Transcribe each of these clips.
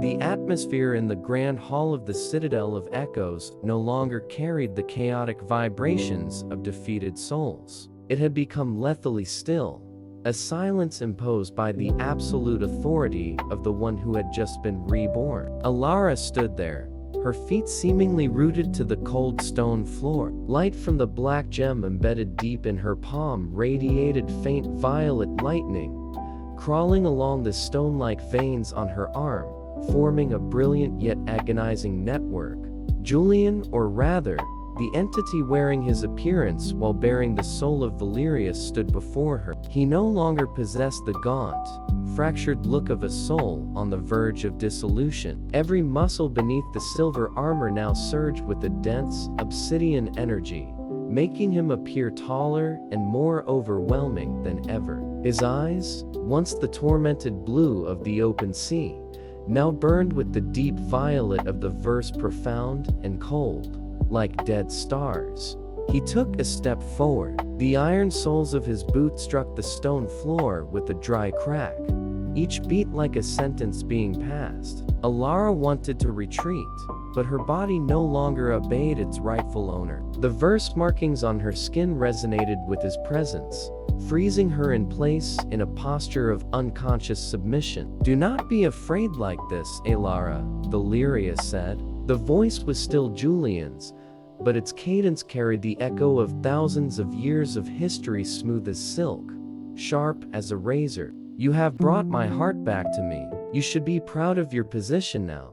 The atmosphere in the grand hall of the Citadel of Echoes no longer carried the chaotic vibrations of defeated souls. It had become lethally still, a silence imposed by the absolute authority of the one who had just been reborn. Elara stood there, her feet seemingly rooted to the cold stone floor. Light from the black gem embedded deep in her palm radiated faint violet lightning, crawling along the stone-like veins on her arm, forming a brilliant yet agonizing network. Julian, or rather, the entity wearing his appearance while bearing the soul of Valerius, stood before her. He no longer possessed the gaunt, fractured look of a soul on the verge of dissolution. Every muscle beneath the silver armor now surged with a dense, obsidian energy, making him appear taller and more overwhelming than ever. His eyes, once the tormented blue of the open sea, now burned with the deep violet of the verse, profound and cold, like dead stars. He took a step forward. The iron soles of his boot struck the stone floor with a dry crack, each beat like a sentence being passed. Elara wanted to retreat, but her body no longer obeyed its rightful owner. The verse markings on her skin resonated with his presence, freezing her in place in a posture of unconscious submission. "Do not be afraid like this, Elara," Valerius said. The voice was still Julian's, but its cadence carried the echo of thousands of years of history, smooth as silk, sharp as a razor. "You have brought my heart back to me. You should be proud of your position now."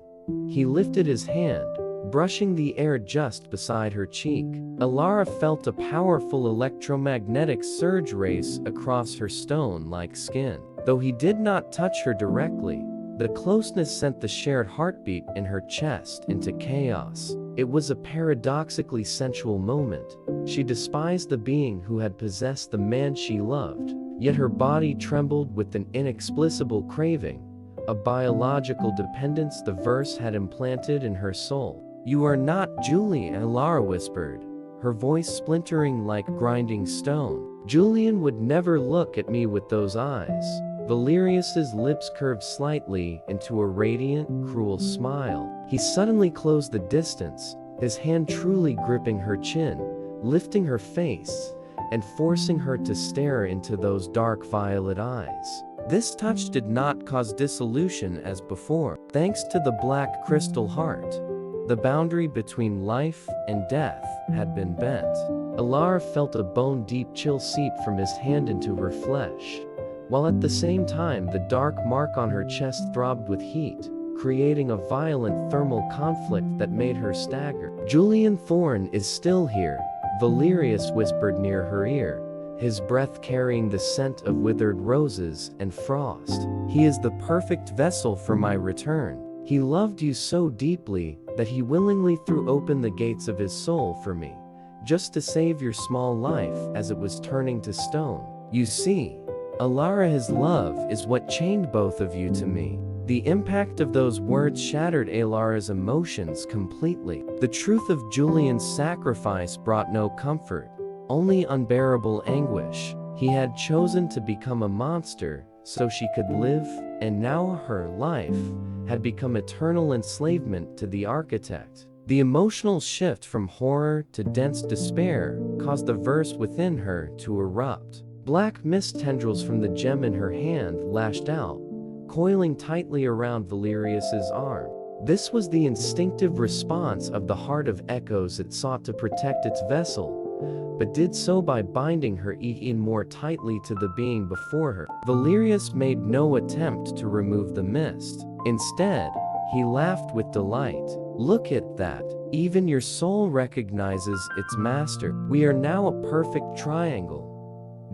He lifted his hand, brushing the air just beside her cheek. Elara felt a powerful electromagnetic surge race across her stone-like skin. Though he did not touch her directly, the closeness sent the shared heartbeat in her chest into chaos. It was a paradoxically sensual moment. She despised the being who had possessed the man she loved, yet her body trembled with an inexplicable craving, a biological dependence the verse had implanted in her soul. "You are not Julian," Elara whispered, her voice splintering like grinding stone. "Julian would never look at me with those eyes." Valerius's lips curved slightly into a radiant, cruel smile. He suddenly closed the distance, his hand truly gripping her chin, lifting her face, and forcing her to stare into those dark violet eyes. This touch did not cause dissolution as before. Thanks to the black crystal heart, the boundary between life and death had been bent. Elara felt a bone-deep chill seep from his hand into her flesh, while at the same time the dark mark on her chest throbbed with heat, creating a violent thermal conflict that made her stagger. "Julian Thorne is still here," Valerius whispered near her ear, his breath carrying the scent of withered roses and frost. "He is the perfect vessel for my return. He loved you so deeply that he willingly threw open the gates of his soul for me, just to save your small life as it was turning to stone. You see, Elara, his love is what chained both of you to me." The impact of those words shattered Elara's emotions completely. The truth of Julian's sacrifice brought no comfort, only unbearable anguish. He had chosen to become a monster so she could live, and now her life had become eternal enslavement to the architect. The emotional shift from horror to dense despair caused the verse within her to erupt. Black mist tendrils from the gem in her hand lashed out, coiling tightly around Valerius's arm. This was the instinctive response of the heart of Echoes. It sought to protect its vessel, but did so by binding her even more tightly to the being before her. Valerius made no attempt to remove the mist. Instead, he laughed with delight. "Look at that. Even your soul recognizes its master. We are now a perfect triangle.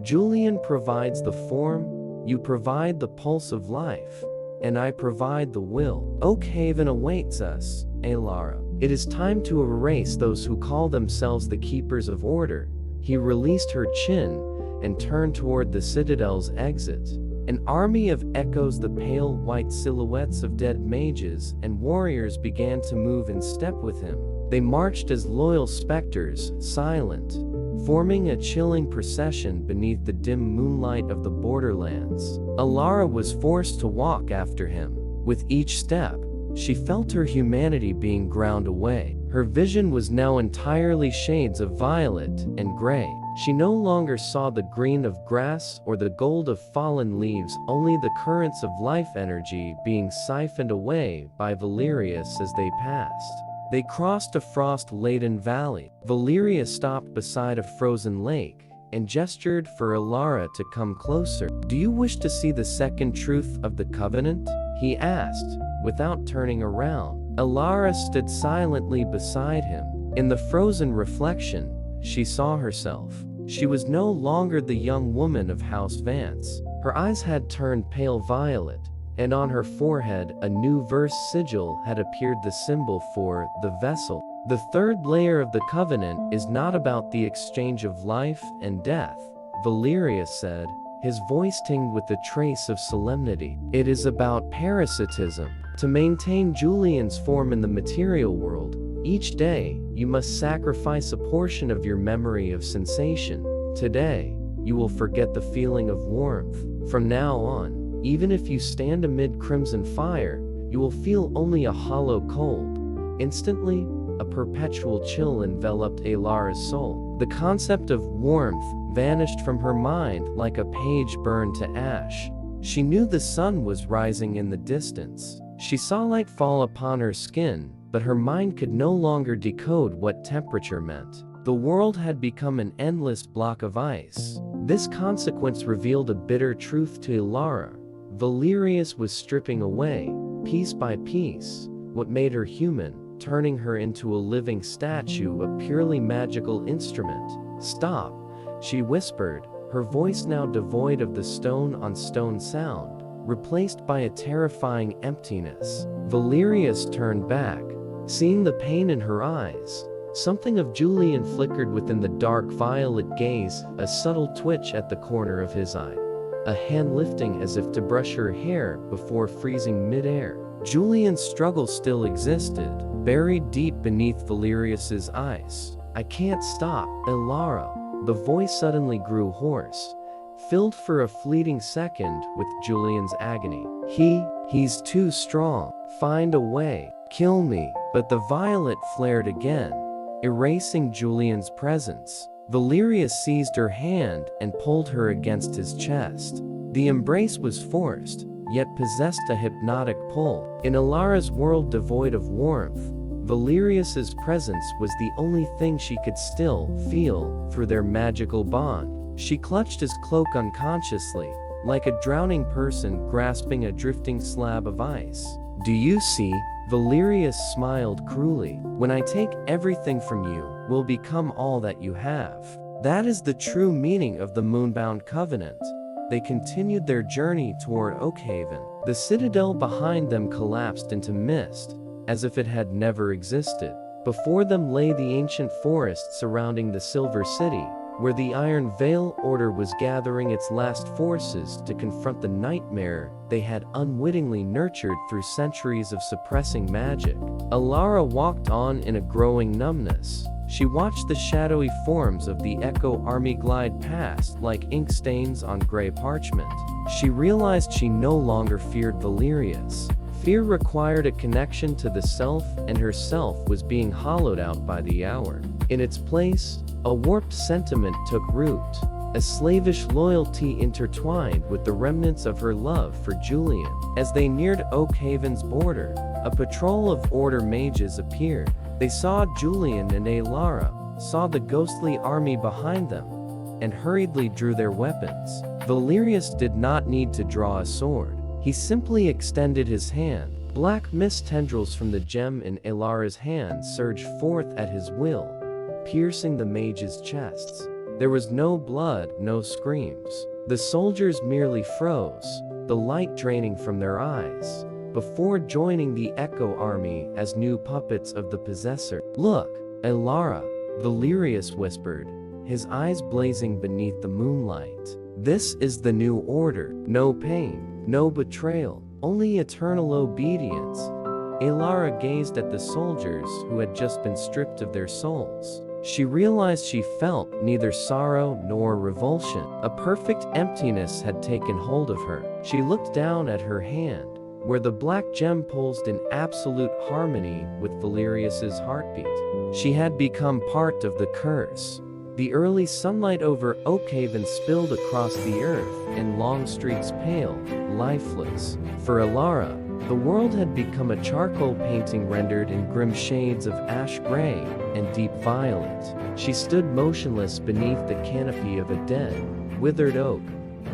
Julian provides the form, you provide the pulse of life, and I provide the will. Oak Haven awaits us, Elara. It is time to erase those who call themselves the keepers of order." He released her chin and turned toward the citadel's exit. An army of echoes, the pale white silhouettes of dead mages and warriors, began to move in step with him. They marched as loyal specters, silent, forming a chilling procession beneath the dim moonlight of the borderlands. Elara was forced to walk after him. With each step, She felt her humanity being ground away. Her vision was now entirely shades of violet and gray. She no longer saw the green of grass or the gold of fallen leaves, only the currents of life energy being siphoned away by Valerius as they passed. They crossed a frost-laden valley. Valerius stopped beside a frozen lake and gestured for Elara to come closer. "Do you wish to see the second truth of the covenant?" he asked, without turning around. Elara stood silently beside him. In the frozen reflection, she saw herself. She was no longer the young woman of House Vance. Her eyes had turned pale violet, and on her forehead a new verse sigil had appeared, the symbol for the vessel. "The third layer of the covenant is not about the exchange of life and death," Valerius said, his voice tinged with a trace of solemnity. "It is about parasitism. To maintain Julian's form in the material world, each day you must sacrifice a portion of your memory of sensation. Today, you will forget the feeling of warmth. From now on, even if you stand amid crimson fire, you will feel only a hollow cold." Instantly, a perpetual chill enveloped Elara's soul. The concept of warmth vanished from her mind like a page burned to ash. She knew the sun was rising in the distance. She saw light fall upon her skin, but her mind could no longer decode what temperature meant. The world had become an endless block of ice. This consequence revealed a bitter truth to Elara. Valerius was stripping away, piece by piece, what made her human, turning her into a living statue, a purely magical instrument. "Stop," she whispered, her voice now devoid of the stone-on-stone sound, replaced by a terrifying emptiness. Valerius turned back, seeing the pain in her eyes. Something of Julian flickered within the dark violet gaze, a subtle twitch at the corner of his eye, a hand lifting as if to brush her hair before freezing mid-air. Julian's struggle still existed, buried deep beneath Valerius's eyes. "I can't stop, Elara." The voice suddenly grew hoarse, filled for a fleeting second with Julian's agony. He's too strong. Find a way. Kill me." But the violet flared again, erasing Julian's presence. Valerius seized her hand and pulled her against his chest. The embrace was forced, yet possessed a hypnotic pull. In Elara's world devoid of warmth, Valerius's presence was the only thing she could still feel through their magical bond. She clutched his cloak unconsciously, like a drowning person grasping a drifting slab of ice. "Do you see?" Valerius smiled cruelly. "When I take everything from you, will become all that you have. That is the true meaning of the Moonbound covenant." They continued their journey toward Oakhaven. The citadel behind them collapsed into mist, as if it had never existed. Before them lay the ancient forest surrounding the Silver City, where the Iron Veil Order was gathering its last forces to confront the nightmare they had unwittingly nurtured through centuries of suppressing magic. Elara walked on in a growing numbness. She watched the shadowy forms of the Echo Army glide past like ink stains on gray parchment. She realized she no longer feared Valerius. Fear required a connection to the self, and herself was being hollowed out by the hour. In its place, a warped sentiment took root, a slavish loyalty intertwined with the remnants of her love for Julian. As they neared Oakhaven's border, a patrol of Order mages appeared. They saw Julian and Elara, saw the ghostly army behind them, and hurriedly drew their weapons. Valerius did not need to draw a sword. He simply extended his hand. Black mist tendrils from the gem in Elara's hand surged forth at his will, piercing the mages' chests. There was no blood, no screams. The soldiers merely froze, the light draining from their eyes, before joining the Echo Army as new puppets of the possessor. "Look, Elara," Valerius whispered, his eyes blazing beneath the moonlight. "This is the new order. No pain, no betrayal, only eternal obedience." Elara gazed at the soldiers who had just been stripped of their souls. She realized she felt neither sorrow nor revulsion. A perfect emptiness had taken hold of her. She looked down at her hand, where the black gem pulsed in absolute harmony with Valerius's heartbeat. She had become part of the curse. The early sunlight over Oakhaven spilled across the earth in long streaks, pale, lifeless. For Elara, the world had become a charcoal painting rendered in grim shades of ash gray and deep violet. She stood motionless beneath the canopy of a dead, withered oak,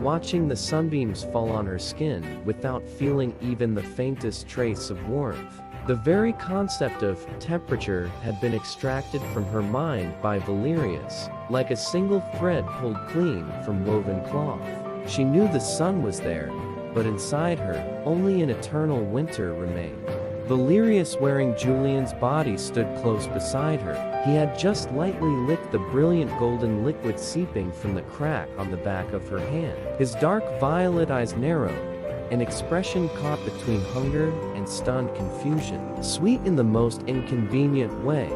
watching the sunbeams fall on her skin without feeling even the faintest trace of warmth. The very concept of temperature had been extracted from her mind by Valerius, like a single thread pulled clean from woven cloth. She knew the sun was there, but inside her, only an eternal winter remained. Valerius, wearing Julian's body, stood close beside her. He had just lightly licked the brilliant golden liquid seeping from the crack on the back of her hand. His dark violet eyes narrowed, an expression caught between hunger and stunned confusion. "Sweet in the most inconvenient way,"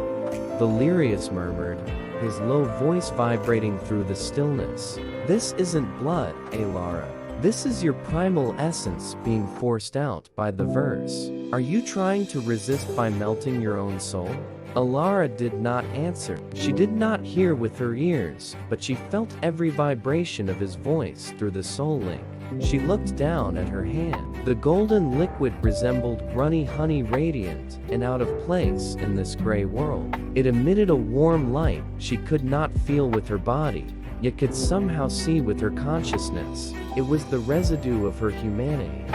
Valerius murmured, his low voice vibrating through the stillness. "This isn't blood, Elara. This is your primal essence being forced out by the verse. Are you trying to resist by melting your own soul?" Elara did not answer. She did not hear with her ears, but she felt every vibration of his voice through the soul link. She looked down at her hand. The golden liquid resembled runny honey, radiant and out of place in this gray world. It emitted a warm light she could not feel with her body, yet could somehow see with her consciousness. It was the residue of her humanity,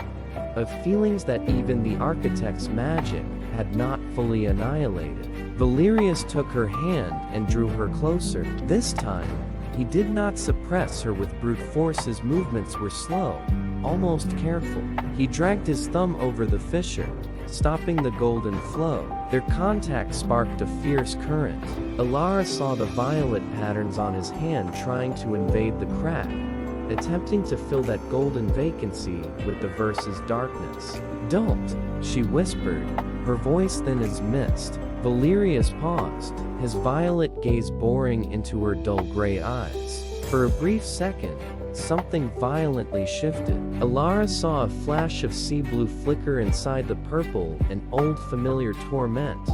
of feelings that even the architect's magic had not fully annihilated. Valerius took her hand and drew her closer. This time, he did not suppress her with brute force. His movements were slow, almost careful. He dragged his thumb over the fissure, stopping the golden flow. Their contact sparked a fierce current. Elara saw the violet patterns on his hand trying to invade the crack, attempting to fill that golden vacancy with the verse's darkness. "Don't," she whispered, her voice thin as mist. Valerius paused, his violet gaze boring into her dull gray eyes. For a brief second, something violently shifted. Elara saw a flash of sea blue flicker inside the purple, an old familiar torment,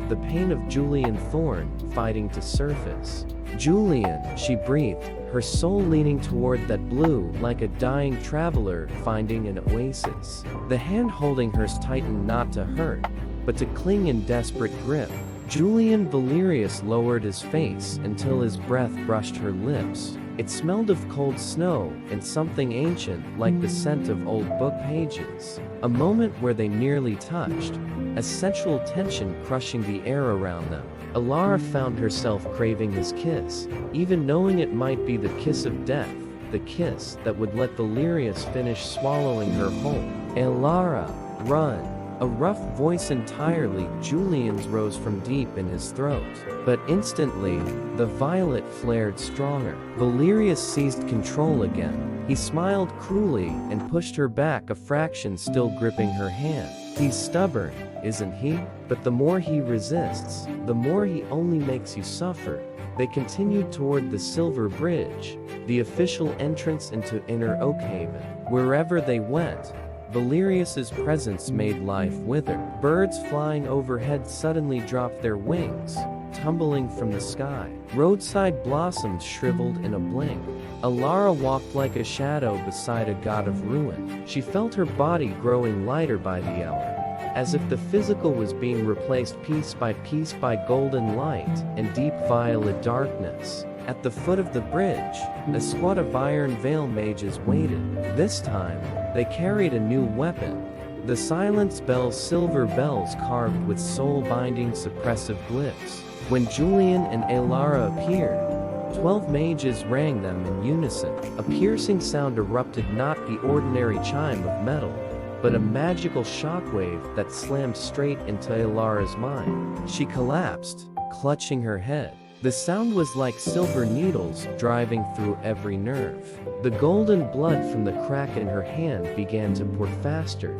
the pain of Julian Thorn fighting to surface. "Julian," she breathed, her soul leaning toward that blue like a dying traveler finding an oasis. The hand holding hers tightened, not to hurt, but to cling in desperate grip. Julian Valerius lowered his face until his breath brushed her lips. It smelled of cold snow and something ancient like the scent of old book pages. A moment where they nearly touched, a sensual tension crushing the air around them. Elara found herself craving his kiss, even knowing it might be the kiss of death, the kiss that would let Valerius finish swallowing her whole. "Elara, run!" A rough voice, entirely Julian's, rose from deep in his throat. But instantly, the violet flared stronger. Valerius seized control again. He smiled cruelly and pushed her back a fraction, still gripping her hand. "He's stubborn, isn't he? But the more he resists, the more he only makes you suffer." They continued toward the Silver Bridge, the official entrance into Inner Oakhaven. Wherever they went, Valerius's presence made life wither. Birds flying overhead suddenly dropped their wings, tumbling from the sky. Roadside blossoms shriveled in a blink. Elara walked like a shadow beside a god of ruin. She felt her body growing lighter by the hour, as if the physical was being replaced piece by golden light and deep violet darkness. At the foot of the bridge, a squad of Iron Veil mages waited. This time, they carried a new weapon, the Silence Bells, silver bells carved with soul-binding suppressive glyphs. When Julian and Elara appeared, 12 mages rang them in unison. A piercing sound erupted, not the ordinary chime of metal, but a magical shockwave that slammed straight into Elara's mind. She collapsed, clutching her head. The sound was like silver needles driving through every nerve. The golden blood from the crack in her hand began to pour faster,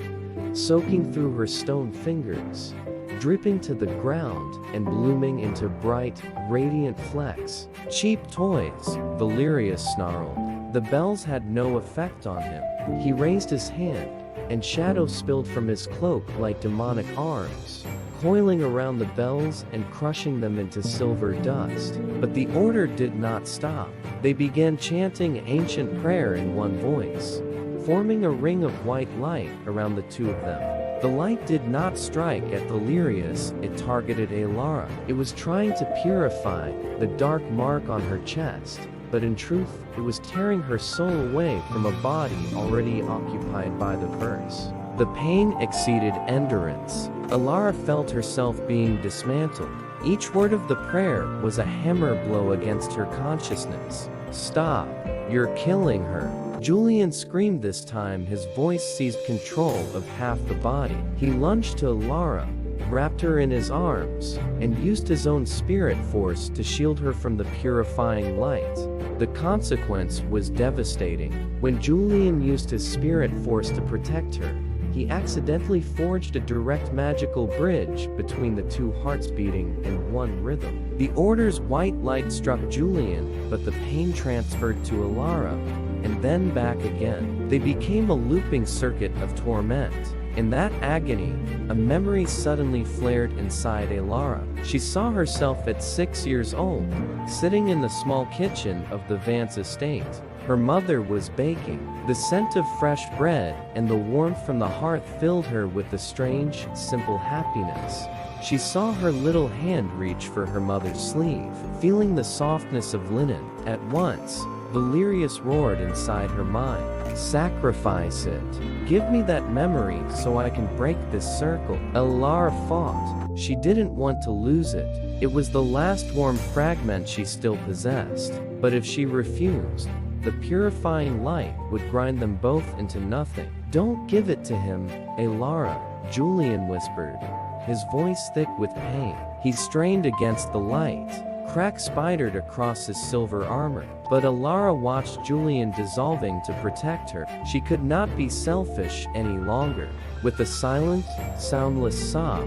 soaking through her stone fingers, dripping to the ground and blooming into bright, radiant flecks. "Cheap toys," Valerius snarled. The bells had no effect on him. He raised his hand, and shadow spilled from his cloak like demonic arms, coiling around the bells and crushing them into silver dust. But the order did not stop. They began chanting ancient prayer in one voice, forming a ring of white light around the two of them. The light did not strike at Valerius, it targeted Elara. It was trying to purify the dark mark on her chest, but in truth, it was tearing her soul away from a body already occupied by the verse. The pain exceeded endurance. Elara felt herself being dismantled. Each word of the prayer was a hammer blow against her consciousness. "Stop! You're killing her!" Julian screamed this time. His voice seized control of half the body. He lunged to Elara, wrapped her in his arms, and used his own spirit force to shield her from the purifying light. The consequence was devastating. When Julian used his spirit force to protect her, he accidentally forged a direct magical bridge between the two hearts beating in one rhythm. The Order's white light struck Julian, but the pain transferred to Elara, and then back again. They became a looping circuit of torment. In that agony, a memory suddenly flared inside Elara. She saw herself at 6 years old, sitting in the small kitchen of the Vance estate. Her mother was baking. The scent of fresh bread and the warmth from the hearth filled her with a strange, simple happiness. She saw her little hand reach for her mother's sleeve, feeling the softness of linen. At once, Valerius roared inside her mind. "Sacrifice it. Give me that memory so I can break this circle." Elara fought. She didn't want to lose it. It was the last warm fragment she still possessed. But if she refused, the purifying light would grind them both into nothing. "Don't give it to him, Elara," Julian whispered, his voice thick with pain. He strained against the light. Cracks spidered across his silver armor. But Elara watched Julian dissolving to protect her. She could not be selfish any longer. With a silent, soundless sob,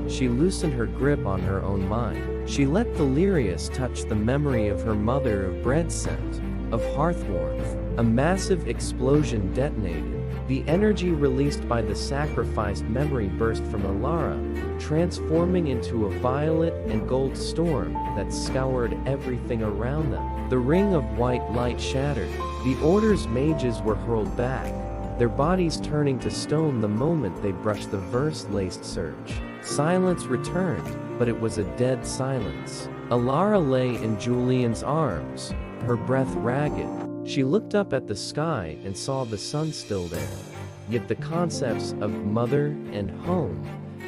she loosened her grip on her own mind. She let Valerius touch the memory of her mother, of bread scent, of hearth warmth. A massive explosion detonated. The energy released by the sacrificed memory burst from Elara, transforming into a violet and gold storm that scoured everything around them. The ring of white light shattered. The Order's mages were hurled back, their bodies turning to stone the moment they brushed the verse-laced surge. Silence returned, but it was a dead silence. Elara lay in Julian's arms, her breath ragged. She looked up at the sky and saw the sun still there. Yet the concepts of mother and home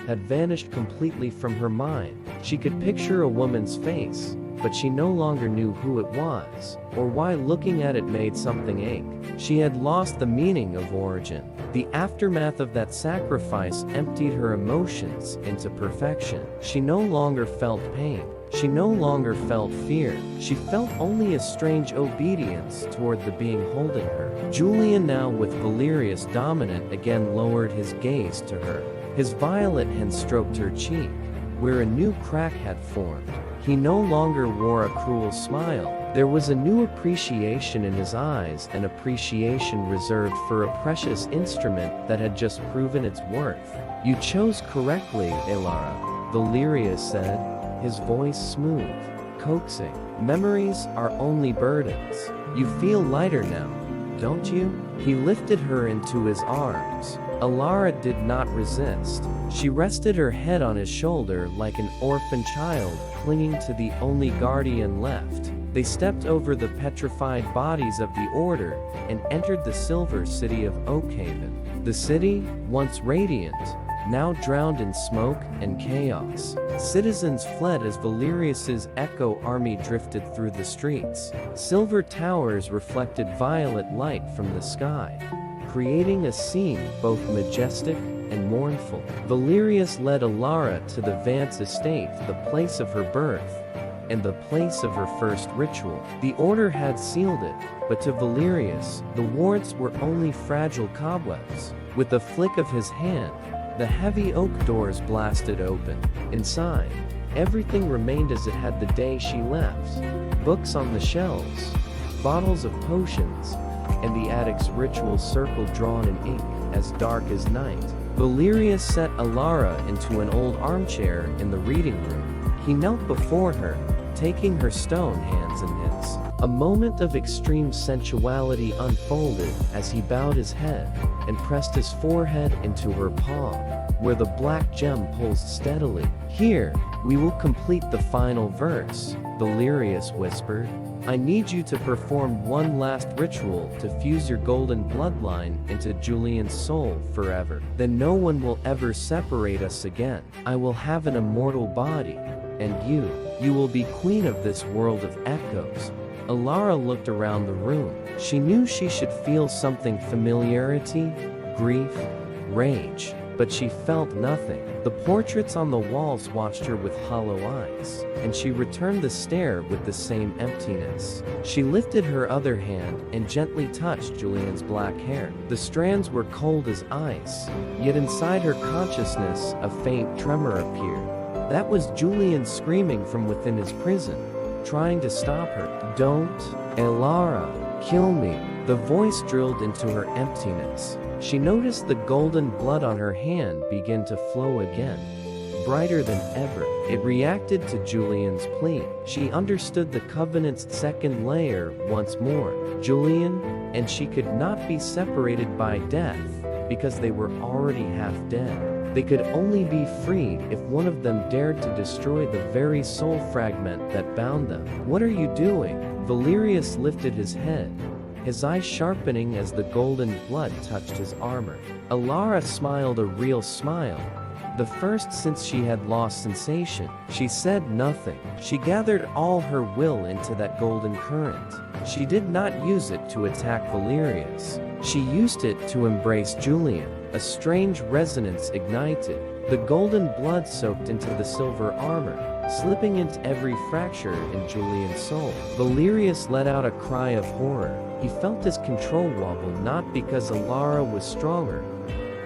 had vanished completely from her mind. She could picture a woman's face, but she no longer knew who it was, or why looking at it made something ache. She had lost the meaning of origin. The aftermath of that sacrifice emptied her emotions into perfection. She no longer felt pain. She no longer felt fear. She felt only a strange obedience toward the being holding her. Julian, now with Valerius dominant, again lowered his gaze to her. His violet hand stroked her cheek, where a new crack had formed. He no longer wore a cruel smile. There was a new appreciation in his eyes, an appreciation reserved for a precious instrument that had just proven its worth. "You chose correctly, Elara," Valerius said, his voice smooth, coaxing. "Memories are only burdens. You feel lighter now, don't you?" He lifted her into his arms. Elara did not resist. She rested her head on his shoulder like an orphan child clinging to the only guardian left. They stepped over the petrified bodies of the Order and entered the silver city of Oakhaven. The city, once radiant, now drowned in smoke and chaos. Citizens fled as Valerius's echo army drifted through the streets. Silver towers reflected violet light from the sky, creating a scene both majestic and mournful. Valerius led Elara to the Vance estate, the place of her birth, and the place of her first ritual. The Order had sealed it, but to Valerius, the wards were only fragile cobwebs. With a flick of his hand, the heavy oak doors blasted open. Inside, everything remained as it had the day she left. Books on the shelves, bottles of potions, and the addict's ritual circle drawn in ink, as dark as night. Valerius set Elara into an old armchair in the reading room. He knelt before her, taking her stone hands in his. A moment of extreme sensuality unfolded as he bowed his head and pressed his forehead into her palm, where the black gem pulsed steadily. "Here, we will complete the final verse," Valerius whispered. "I need you to perform one last ritual to fuse your golden bloodline into Julian's soul forever. Then no one will ever separate us again. I will have an immortal body, and you will be queen of this world of echoes." Elara looked around the room. She knew she should feel something: familiarity, grief, rage. But she felt nothing. The portraits on the walls watched her with hollow eyes, and she returned the stare with the same emptiness. She lifted her other hand and gently touched Julian's black hair. The strands were cold as ice, yet inside her consciousness a faint tremor appeared. That was Julian screaming from within his prison, trying to stop her. "Don't, Elara, kill me." The voice drilled into her emptiness. She noticed the golden blood on her hand begin to flow again, brighter than ever. It reacted to Julian's plea. She understood the Covenant's second layer once more. Julian and she could not be separated by death, because they were already half dead. They could only be freed if one of them dared to destroy the very soul fragment that bound them. "What are you doing?" Valerius lifted his head, his eyes sharpening as the golden blood touched his armor. Elara smiled a real smile, the first since she had lost sensation. She said nothing. She gathered all her will into that golden current. She did not use it to attack Valerius. She used it to embrace Julian. A strange resonance ignited. The golden blood soaked into the silver armor, slipping into every fracture in Julian's soul. Valerius let out a cry of horror. He felt his control wobble, not because Elara was stronger,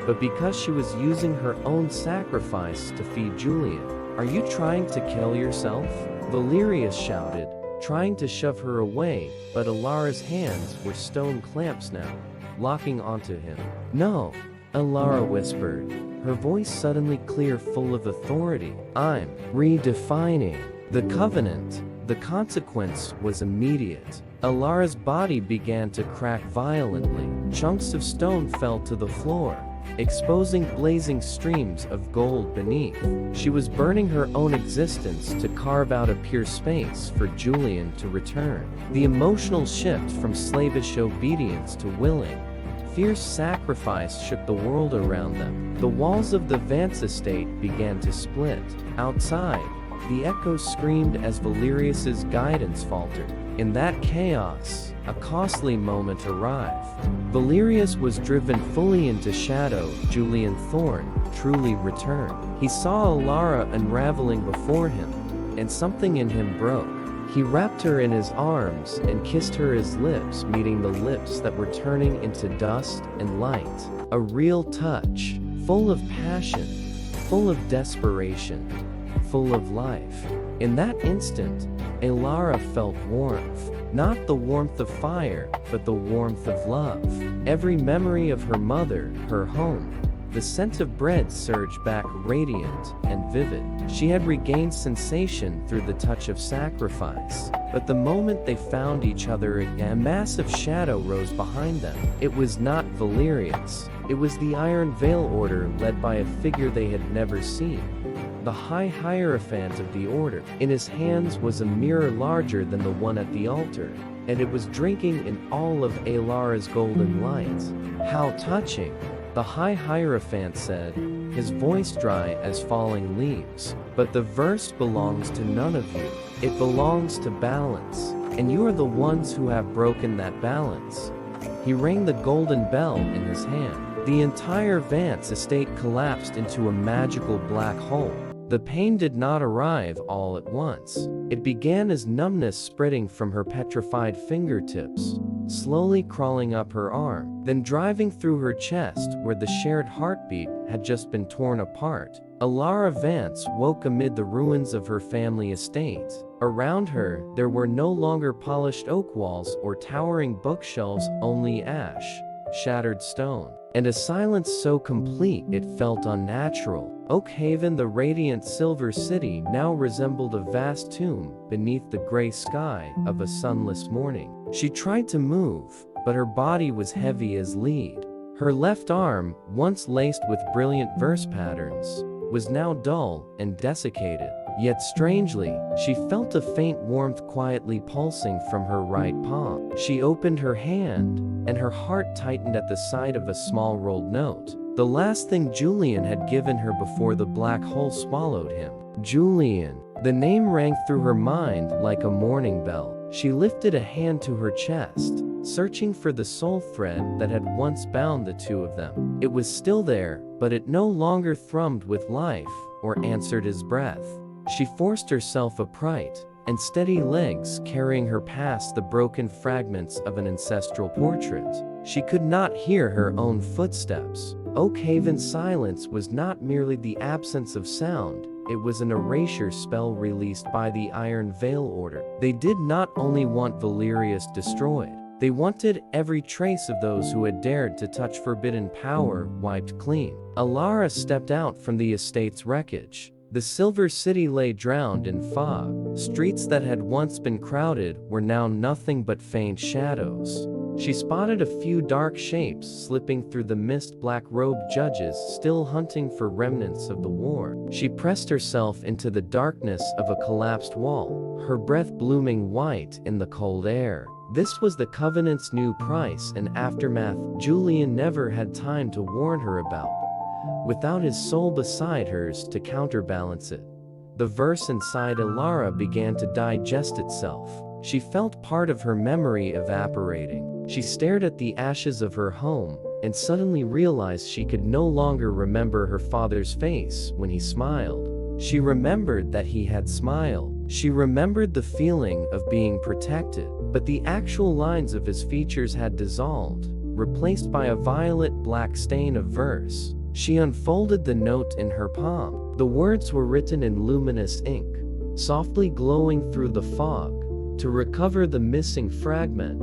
but because she was using her own sacrifice to feed Julian. "Are you trying to kill yourself?" Valerius shouted, trying to shove her away, but Elara's hands were stone clamps now, locking onto him. "No," Elara whispered, her voice suddenly clear, full of authority. "I'm redefining the Covenant." The consequence was immediate. Elara's body began to crack violently. Chunks of stone fell to the floor, exposing blazing streams of gold beneath. She was burning her own existence to carve out a pure space for Julian to return. The emotional shift from slavish obedience to willing, fierce sacrifice shook the world around them. The walls of the Vance estate began to split. Outside, the echoes screamed as Valerius's guidance faltered. In that chaos, a costly moment arrived. Valerius was driven fully into shadow. Julian Thorne truly returned. He saw Elara unraveling before him, and something in him broke. He wrapped her in his arms and kissed her, his lips meeting the lips that were turning into dust and light. A real touch, full of passion, full of desperation, full of life. In that instant, Elara felt warmth. Not the warmth of fire, but the warmth of love. Every memory of her mother, her home, the scent of bread surged back, radiant and vivid. She had regained sensation through the touch of sacrifice. But the moment they found each other again, a massive shadow rose behind them. It was not Valerius. It was the Iron Veil Order, led by a figure they had never seen. The High Hierophant of the Order. In his hands was a mirror larger than the one at the altar, and it was drinking in all of Elara's golden light. "How touching," the High Hierophant said, his voice dry as falling leaves. "But the verse belongs to none of you. It belongs to balance, and you are the ones who have broken that balance." He rang the golden bell in his hand. The entire Vance estate collapsed into a magical black hole. The pain did not arrive all at once. It began as numbness spreading from her petrified fingertips, slowly crawling up her arm, then driving through her chest where the shared heartbeat had just been torn apart. Elara Vance woke amid the ruins of her family estate. Around her, there were no longer polished oak walls or towering bookshelves, only ash, shattered stone, and a silence so complete it felt unnatural. Oakhaven, the radiant silver city, now resembled a vast tomb beneath the gray sky of a sunless morning. She tried to move, but her body was heavy as lead. Her left arm, once laced with brilliant verse patterns, was now dull and desiccated. Yet strangely, she felt a faint warmth quietly pulsing from her right palm. She opened her hand, and her heart tightened at the sight of a small rolled note. The last thing Julian had given her before the black hole swallowed him. Julian. The name rang through her mind like a morning bell. She lifted a hand to her chest, searching for the soul thread that had once bound the two of them. It was still there, but it no longer thrummed with life or answered his breath. She forced herself upright, and steady legs carrying her past the broken fragments of an ancestral portrait. She could not hear her own footsteps. Oakhaven's silence was not merely the absence of sound, it was an erasure spell released by the Iron Veil Order. They did not only want Valerius destroyed, they wanted every trace of those who had dared to touch forbidden power wiped clean. Elara stepped out from the estate's wreckage. The Silver City lay drowned in fog. Streets that had once been crowded were now nothing but faint shadows. She spotted a few dark shapes slipping through the mist, black-robed judges still hunting for remnants of the war. She pressed herself into the darkness of a collapsed wall, her breath blooming white in the cold air. This was the Covenant's new price and aftermath Julian never had time to warn her about, without his soul beside hers to counterbalance it. The verse inside Elara began to digest itself. She felt part of her memory evaporating. She stared at the ashes of her home and suddenly realized she could no longer remember her father's face when he smiled. She remembered that he had smiled. She remembered the feeling of being protected, but the actual lines of his features had dissolved, replaced by a violet-black stain of verse. She unfolded the note in her palm. The words were written in luminous ink, softly glowing through the fog. To recover the missing fragment,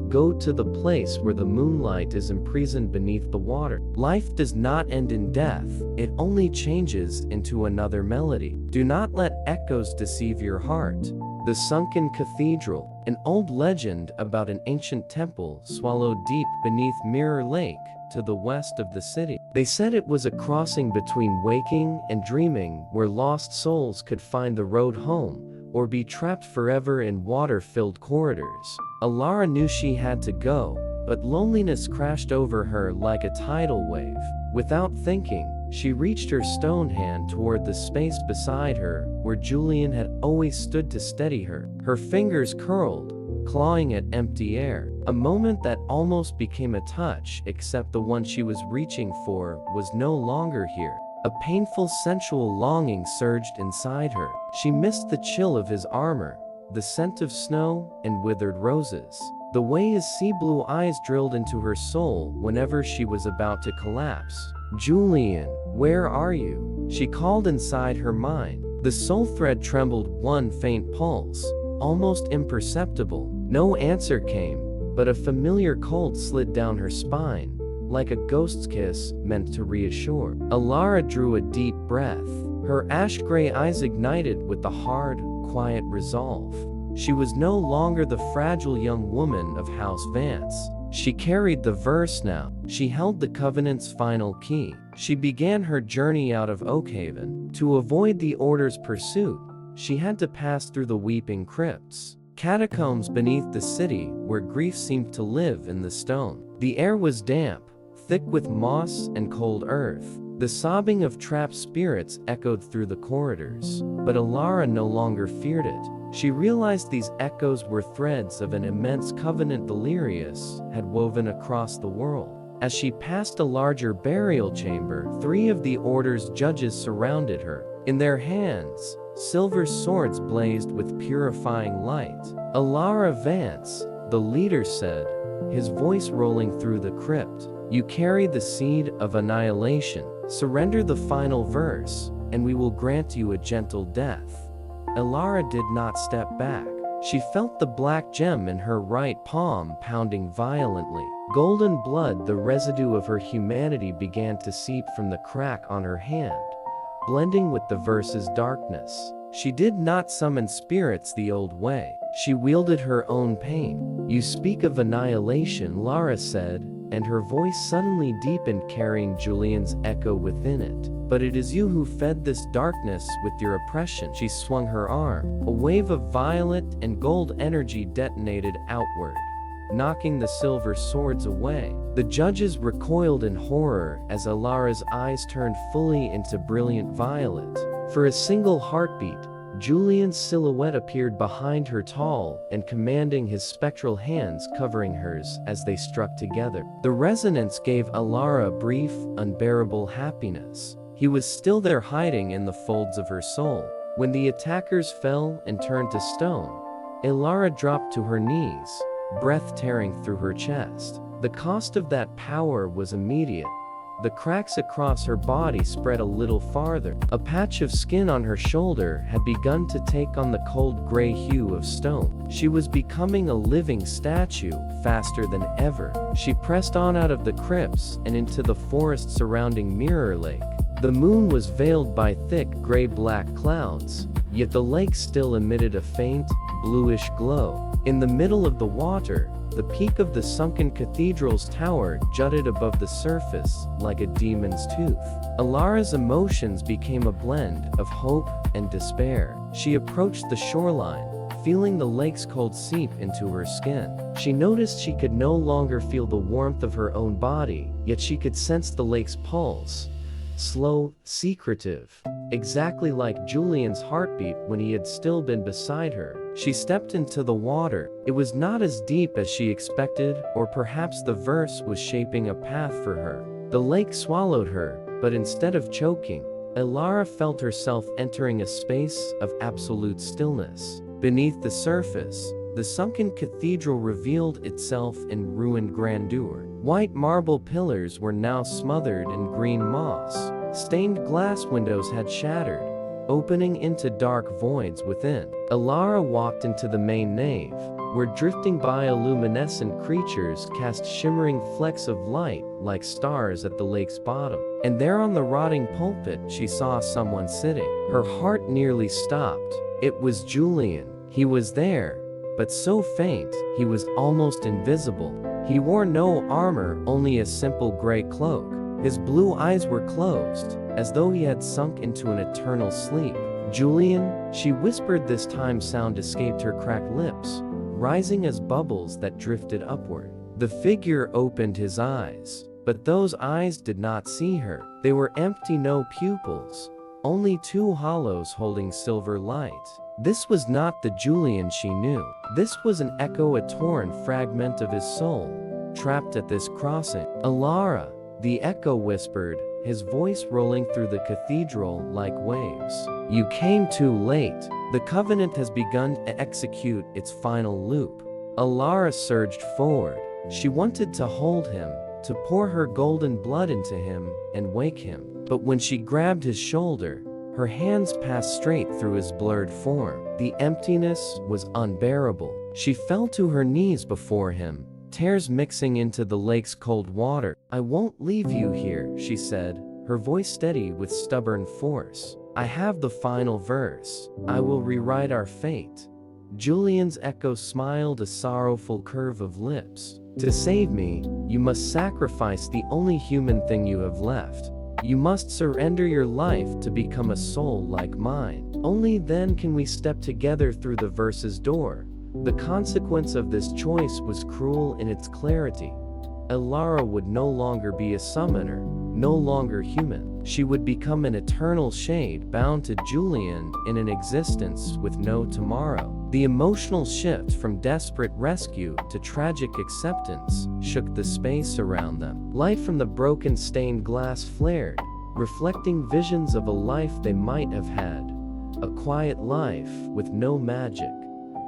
go to the place where the moonlight is imprisoned beneath the water. Life does not end in death, it only changes into another melody. Do not let echoes deceive your heart. The Sunken Cathedral, an old legend about an ancient temple swallowed deep beneath Mirror Lake to the west of the city. They said it was a crossing between waking and dreaming where lost souls could find the road home or be trapped forever in water-filled corridors. Elara knew she had to go, but loneliness crashed over her like a tidal wave. Without thinking, she reached her stone hand toward the space beside her where Julian had always stood to steady her. Her fingers curled, clawing at empty air. A moment that almost became a touch, except the one she was reaching for was no longer here. A painful sensual longing surged inside her. She missed the chill of his armor, the scent of snow and withered roses, the way his sea blue eyes drilled into her soul whenever she was about to collapse. Julian, where are you? She called inside her mind. The soul thread trembled one faint pulse, almost imperceptible. No answer came, but a familiar cold slid down her spine, like a ghost's kiss meant to reassure. Elara drew a deep breath. Her ash-gray eyes ignited with the hard, quiet resolve. She was no longer the fragile young woman of House Vance. She carried the verse now. She held the Covenant's final key. She began her journey out of Oakhaven. To avoid the Order's pursuit, she had to pass through the Weeping Crypts, catacombs beneath the city where grief seemed to live in the stone. The air was damp, thick with moss and cold earth. The sobbing of trapped spirits echoed through the corridors, but Elara no longer feared it. She realized these echoes were threads of an immense covenant Valerius had woven across the world. As she passed a larger burial chamber, 3 of the Order's judges surrounded her. In their hands, silver swords blazed with purifying light. Elara Vance, the leader said, his voice rolling through the crypt. You carry the seed of annihilation. Surrender the final verse, and we will grant you a gentle death. Elara did not step back. She felt the black gem in her right palm pounding violently. Golden blood, the residue of her humanity, began to seep from the crack on her hand, blending with the verse's darkness. She did not summon spirits the old way. She wielded her own pain. You speak of annihilation, Lara said, and her voice suddenly deepened, carrying Julian's echo within it. But it is you who fed this darkness with your oppression. She swung her arm. A wave of violet and gold energy detonated outward, knocking the silver swords away. The judges recoiled in horror as Elara's eyes turned fully into brilliant violet. For a single heartbeat, Julian's silhouette appeared behind her, tall and commanding, his spectral hands covering hers as they struck together. The resonance gave Elara a brief, unbearable happiness. He was still there, hiding in the folds of her soul. When the attackers fell and turned to stone, Elara dropped to her knees, breath tearing through her chest. The cost of that power was immediate. The cracks across her body spread a little farther. A patch of skin on her shoulder had begun to take on the cold gray hue of stone. She was becoming a living statue, faster than ever. She pressed on out of the crypts and into the forest surrounding Mirror Lake. The moon was veiled by thick gray-black clouds, yet the lake still emitted a faint, bluish glow. In the middle of the water, the peak of the sunken cathedral's tower jutted above the surface like a demon's tooth. Elara's emotions became a blend of hope and despair. She approached the shoreline, feeling the lake's cold seep into her skin. She noticed she could no longer feel the warmth of her own body, yet she could sense the lake's pulse. Slow, secretive, exactly like Julian's heartbeat when he had still been beside her. She stepped into the water. It was not as deep as she expected, or perhaps the verse was shaping a path for her. The lake swallowed her, but instead of choking, Elara felt herself entering a space of absolute stillness. Beneath the surface, the sunken cathedral revealed itself in ruined grandeur. White marble pillars were now smothered in green moss. Stained glass windows had shattered, opening into dark voids within. Elara walked into the main nave, where drifting bioluminescent creatures cast shimmering flecks of light like stars at the lake's bottom. And there on the rotting pulpit she saw someone sitting. Her heart nearly stopped. It was Julian. He was there, but so faint, he was almost invisible. He wore no armor, only a simple gray cloak. His blue eyes were closed, as though he had sunk into an eternal sleep. Julian, she whispered. This time sound escaped her cracked lips, rising as bubbles that drifted upward. The figure opened his eyes, but those eyes did not see her. They were empty, no pupils, only two hollows holding silver light. This was not the Julian she knew. This was an echo, a torn fragment of his soul, trapped at this crossing. Elara, the echo whispered, his voice rolling through the cathedral like waves. You came too late. The covenant has begun to execute its final loop. Elara surged forward. She wanted to hold him, to pour her golden blood into him and wake him. But when she grabbed his shoulder, her hands passed straight through his blurred form. The emptiness was unbearable. She fell to her knees before him, tears mixing into the lake's cold water. I won't leave you here, she said, her voice steady with stubborn force. I have the final verse. I will rewrite our fate. Julian's echo smiled, a sorrowful curve of lips. To save me, you must sacrifice the only human thing you have left. You must surrender your life to become a soul like mine. Only then can we step together through the verse's door. The consequence of this choice was cruel in its clarity. Elara would no longer be a summoner, no longer human. She would become an eternal shade bound to Julian in an existence with no tomorrow. The emotional shift from desperate rescue to tragic acceptance shook the space around them. Light from the broken stained glass flared, reflecting visions of a life they might have had. A quiet life with no magic,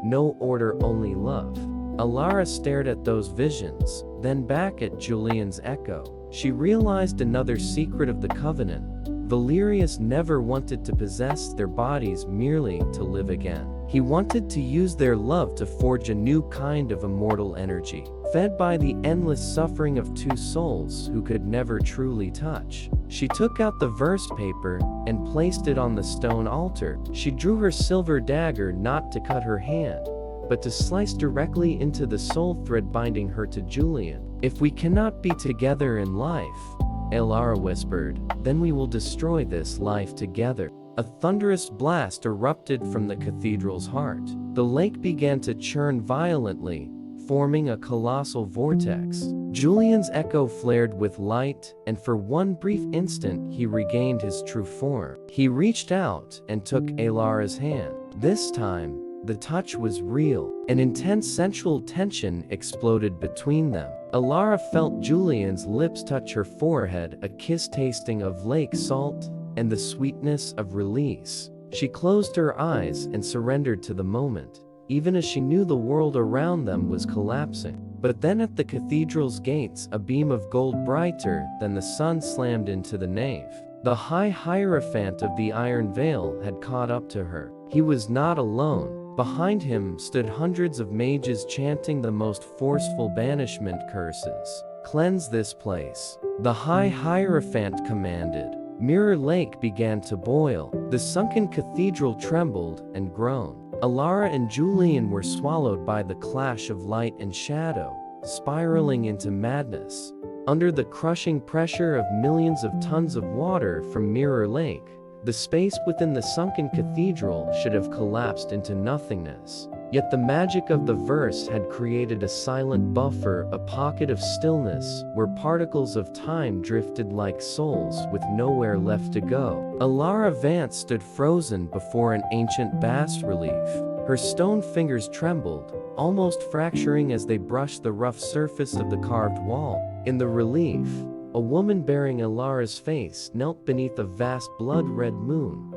no order, only love. Elara stared at those visions, then back at Julian's echo. She realized another secret of the Covenant. Valerius never wanted to possess their bodies merely to live again. He wanted to use their love to forge a new kind of immortal energy, fed by the endless suffering of two souls who could never truly touch. She took out the verse paper and placed it on the stone altar. She drew her silver dagger not to cut her hand, but to slice directly into the soul thread binding her to Julian. "If we cannot be together in life," Elara whispered, "then we will destroy this life together." A thunderous blast erupted from the cathedral's heart. The lake began to churn violently, forming a colossal vortex. Julian's echo flared with light, and for one brief instant he regained his true form. He reached out and took Elara's hand. This time, the touch was real. An intense sensual tension exploded between them. Elara felt Julian's lips touch her forehead, a kiss tasting of lake salt and the sweetness of release. She closed her eyes and surrendered to the moment, even as she knew the world around them was collapsing. But then at the cathedral's gates, a beam of gold brighter than the sun slammed into the nave. The high hierophant of the Iron Veil had caught up to her. He was not alone. Behind him stood hundreds of mages chanting the most forceful banishment curses. "Cleanse this place," the high hierophant commanded. Mirror Lake began to boil. The sunken cathedral trembled and groaned. Elara and Julian were swallowed by the clash of light and shadow, spiraling into madness. Under the crushing pressure of millions of tons of water from Mirror Lake, the space within the sunken cathedral should have collapsed into nothingness. Yet the magic of the verse had created a silent buffer, a pocket of stillness, where particles of time drifted like souls with nowhere left to go. Elara Vance stood frozen before an ancient bas-relief. Her stone fingers trembled, almost fracturing as they brushed the rough surface of the carved wall. In the relief, a woman bearing Elara's face knelt beneath a vast blood-red moon,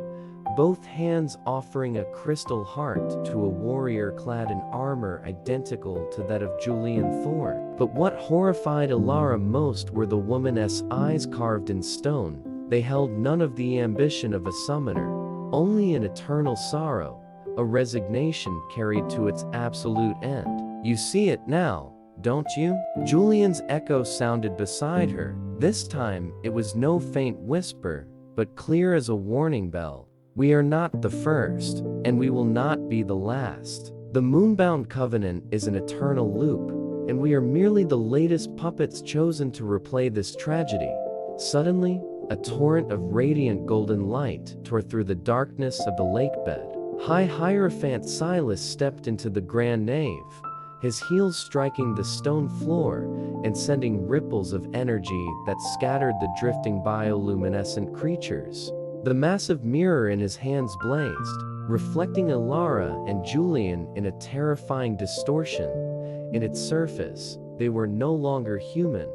both hands offering a crystal heart to a warrior clad in armor identical to that of Julian Thorne. But what horrified Elara most were the woman's eyes carved in stone. They held none of the ambition of a summoner, only an eternal sorrow, a resignation carried to its absolute end. "You see it now, don't you?" Julian's echo sounded beside her. This time, it was no faint whisper, but clear as a warning bell. "We are not the first, and we will not be the last. The Moonbound Covenant is an eternal loop, and we are merely the latest puppets chosen to replay this tragedy." Suddenly, a torrent of radiant golden light tore through the darkness of the lakebed. High Hierophant Silas stepped into the grand nave, his heels striking the stone floor and sending ripples of energy that scattered the drifting bioluminescent creatures. The massive mirror in his hands blazed, reflecting Elara and Julian in a terrifying distortion. In its surface, they were no longer human,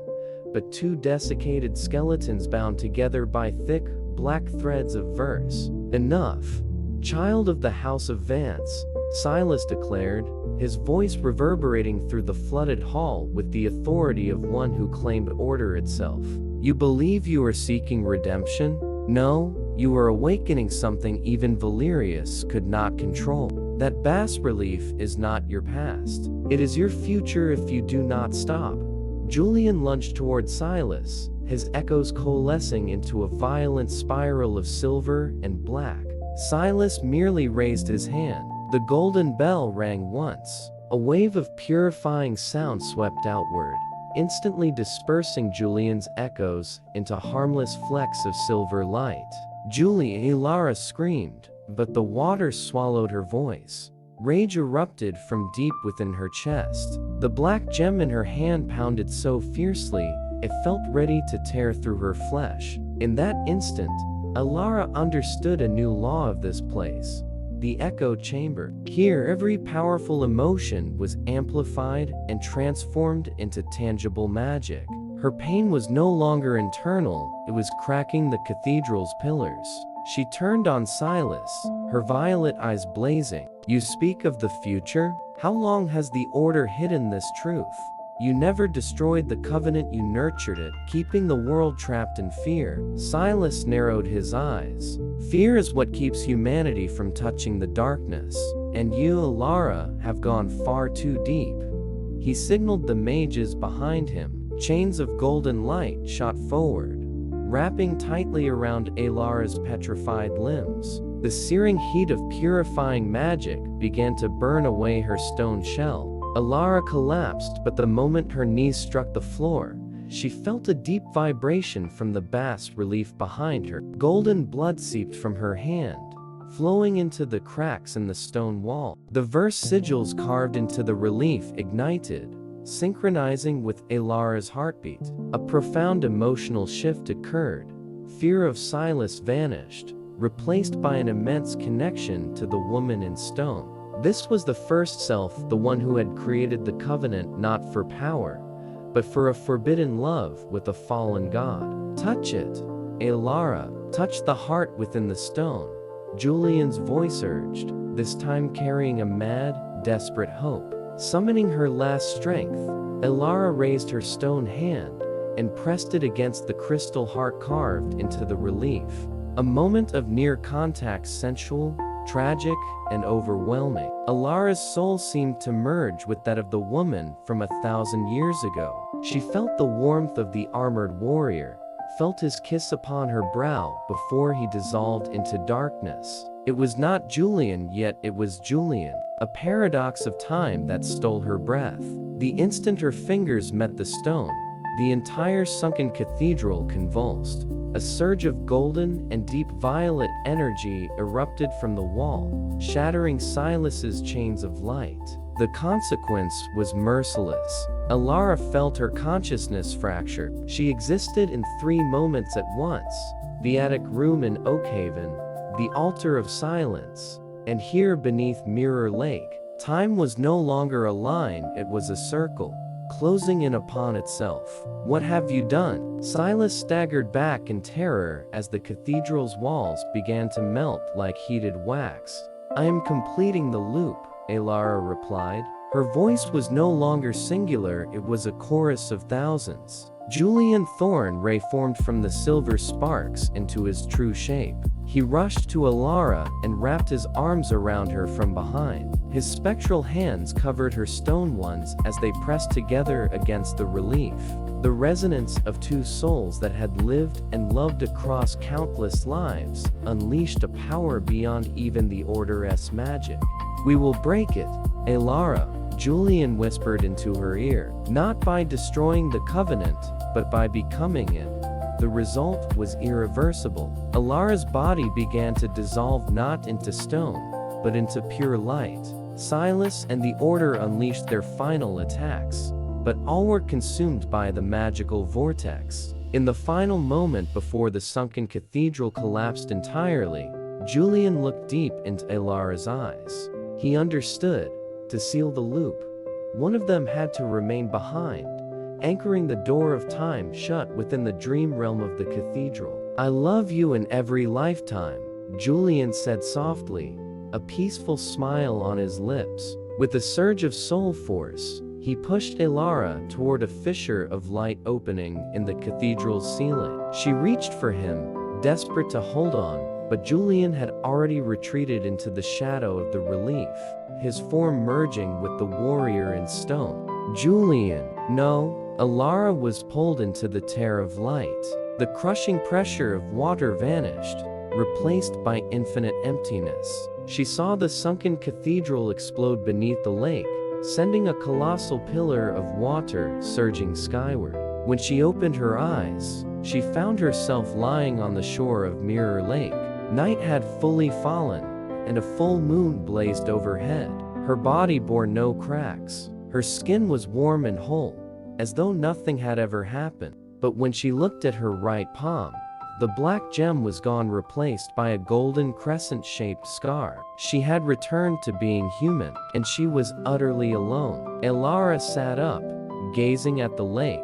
but two desiccated skeletons bound together by thick, black threads of verse. "Enough, child of the House of Vance," Silas declared, his voice reverberating through the flooded hall with the authority of one who claimed order itself. "You believe you are seeking redemption? No, you are awakening something even Valerius could not control. That bas-relief is not your past. It is your future if you do not stop." Julian lunged toward Silas, his echoes coalescing into a violent spiral of silver and black. Silas merely raised his hand. The golden bell rang once. A wave of purifying sound swept outward, instantly dispersing Julian's echoes into harmless flecks of silver light. Elara screamed, but the water swallowed her voice. Rage erupted from deep within her chest. The black gem in her hand pounded so fiercely, it felt ready to tear through her flesh. In that instant, Elara understood a new law of this place. The echo chamber. Here every powerful emotion was amplified and transformed into tangible magic. Her pain was no longer internal, it was cracking the cathedral's pillars. She turned on Silas, her violet eyes blazing. "You speak of the future? How long has the Order hidden this truth? You never destroyed the covenant, you nurtured it, keeping the world trapped in fear. Silas narrowed his eyes. Fear is what keeps humanity from touching the darkness. And you, Elara, have gone far too deep. He signaled the mages behind him. Chains of golden light shot forward, wrapping tightly around Elara's petrified limbs. The searing heat of purifying magic began to burn away her stone shell. Elara collapsed, but the moment her knees struck the floor, she felt a deep vibration from the bas-relief behind her. Golden blood seeped from her hand, flowing into the cracks in the stone wall. The verse sigils carved into the relief ignited, synchronizing with Elara's heartbeat. A profound emotional shift occurred. Fear of Silas vanished, replaced by an immense connection to the woman in stone. This was the first self, the one who had created the covenant not for power, but for a forbidden love with a fallen god. Touch it, Elara, touch the heart within the stone, Julian's voice urged, this time carrying a mad, desperate hope. Summoning her last strength, Elara raised her stone hand and pressed it against the crystal heart carved into the relief. A moment of near contact, sensual, tragic, and overwhelming. Elara's soul seemed to merge with that of the woman from 1,000 years ago. She felt the warmth of the armored warrior, felt his kiss upon her brow before he dissolved into darkness. It was not Julian, yet it was Julian, a paradox of time that stole her breath. The instant her fingers met the stone, the entire sunken cathedral convulsed. A surge of golden and deep violet energy erupted from the wall, shattering Silas's chains of light. The consequence was merciless. Elara felt her consciousness fracture. She existed in 3 moments at once: the attic room in Oakhaven, the altar of silence, and here beneath Mirror Lake. Time was no longer a line, it was a circle, closing in upon itself. What have you done? Silas staggered back in terror as the cathedral's walls began to melt like heated wax. I am completing the loop, Elara replied. Her voice was no longer singular, it was a chorus of thousands. Julian Thorn Ray formed from the silver sparks into his true shape. He rushed to Elara and wrapped his arms around her from behind. His spectral hands covered her stone ones as they pressed together against the relief. The resonance of 2 souls that had lived and loved across countless lives unleashed a power beyond even the Order's magic. We will break it, Elara, Julian whispered into her ear. Not by destroying the covenant, but by becoming it. The result was irreversible. Elara's body began to dissolve not into stone, but into pure light. Silas and the Order unleashed their final attacks, but all were consumed by the magical vortex. In the final moment before the sunken cathedral collapsed entirely, Julian looked deep into Elara's eyes. He understood. To seal the loop, one of them had to remain behind, anchoring the door of time shut within the dream realm of the cathedral. I love you in every lifetime, Julian said softly, a peaceful smile on his lips. With a surge of soul force, he pushed Elara toward a fissure of light opening in the cathedral's ceiling. She reached for him, desperate to hold on, but Julian had already retreated into the shadow of the relief, his form merging with the warrior in stone. Julian, no, Elara was pulled into the tear of light. The crushing pressure of water vanished, replaced by infinite emptiness. She saw the sunken cathedral explode beneath the lake, sending a colossal pillar of water surging skyward. When she opened her eyes, she found herself lying on the shore of Mirror Lake. Night had fully fallen, and a full moon blazed overhead. Her body bore no cracks. Her skin was warm and whole, as though nothing had ever happened. But when she looked at her right palm, the black gem was gone, replaced by a golden crescent-shaped scar. She had returned to being human, and she was utterly alone. Elara sat up, gazing at the lake,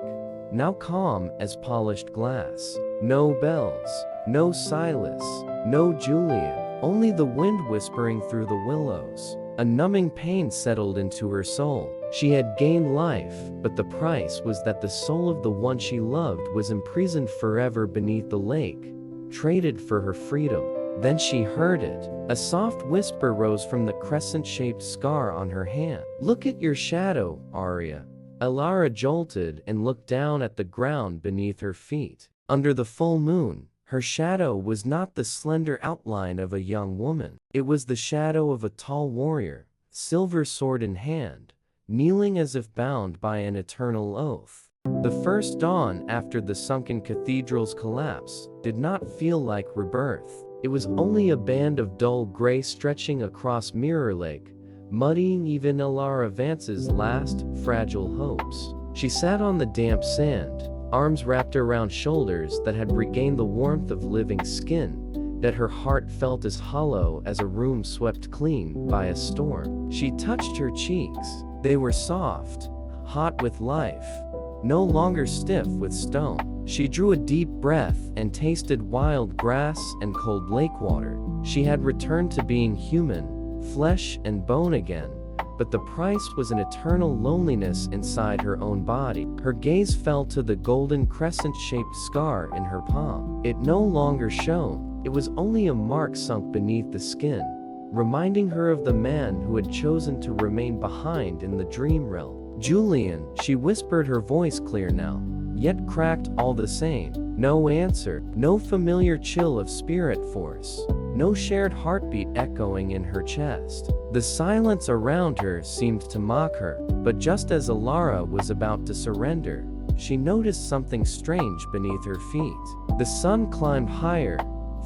now calm as polished glass. No bells, no Silas, no Julian, only the wind whispering through the willows. A numbing pain settled into her soul. She had gained life, but the price was that the soul of the one she loved was imprisoned forever beneath the lake, traded for her freedom. Then she heard it. A soft whisper rose from the crescent-shaped scar on her hand. "Look at your shadow, Arya." Elara jolted and looked down at the ground beneath her feet. Under the full moon, her shadow was not the slender outline of a young woman. It was the shadow of a tall warrior, silver sword in hand, kneeling as if bound by an eternal oath. The first dawn after the sunken cathedral's collapse did not feel like rebirth. It was only a band of dull gray stretching across Mirror Lake, muddying even Elara Vance's last, fragile hopes. She sat on the damp sand, arms wrapped around shoulders that had regained the warmth of living skin, yet her heart felt as hollow as a room swept clean by a storm. She touched her cheeks. They were soft, hot with life, no longer stiff with stone. She drew a deep breath and tasted wild grass and cold lake water. She had returned to being human, flesh and bone again, but the price was an eternal loneliness inside her own body. Her gaze fell to the golden crescent-shaped scar in her palm. It no longer shone. It was only a mark sunk beneath the skin, reminding her of the man who had chosen to remain behind in the dream realm. "Julian," she whispered, her voice clear now, yet cracked all the same. No answer, no familiar chill of spirit force, no shared heartbeat echoing in her chest. The silence around her seemed to mock her, but just as Elara was about to surrender, she noticed something strange beneath her feet. The sun climbed higher,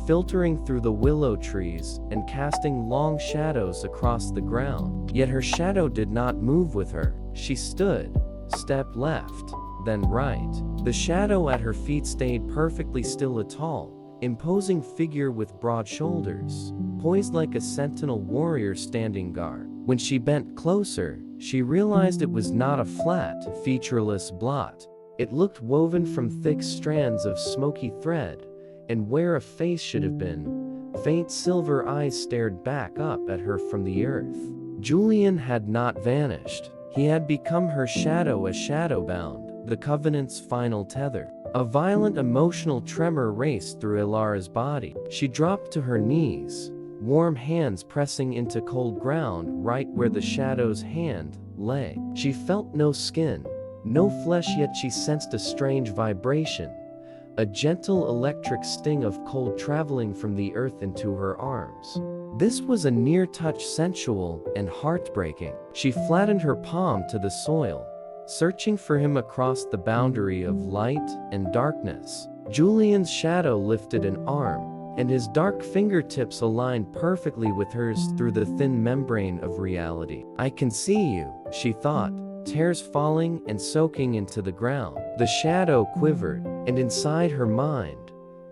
filtering through the willow trees and casting long shadows across the ground. Yet her shadow did not move with her. She stood, stepped left, then right. The shadow at her feet stayed perfectly still, a tall, imposing figure with broad shoulders, poised like a sentinel warrior standing guard. When she bent closer, she realized it was not a flat, featureless blot. It looked woven from thick strands of smoky thread, and where a face should have been, faint silver eyes stared back up at her from the earth. Julian had not vanished. He had become her shadow, a shadowbound, the Covenant's final tether. A violent emotional tremor raced through Elara's body. She dropped to her knees, warm hands pressing into cold ground right where the shadow's hand lay. She felt no skin, no flesh, yet she sensed a strange vibration, a gentle electric sting of cold traveling from the earth into her arms. This was a near touch, sensual and heartbreaking. She flattened her palm to the soil, searching for him across the boundary of light and darkness. Julian's shadow lifted an arm, and his dark fingertips aligned perfectly with hers through the thin membrane of reality. "I can see you," she thought, tears falling and soaking into the ground. The shadow quivered, and inside her mind,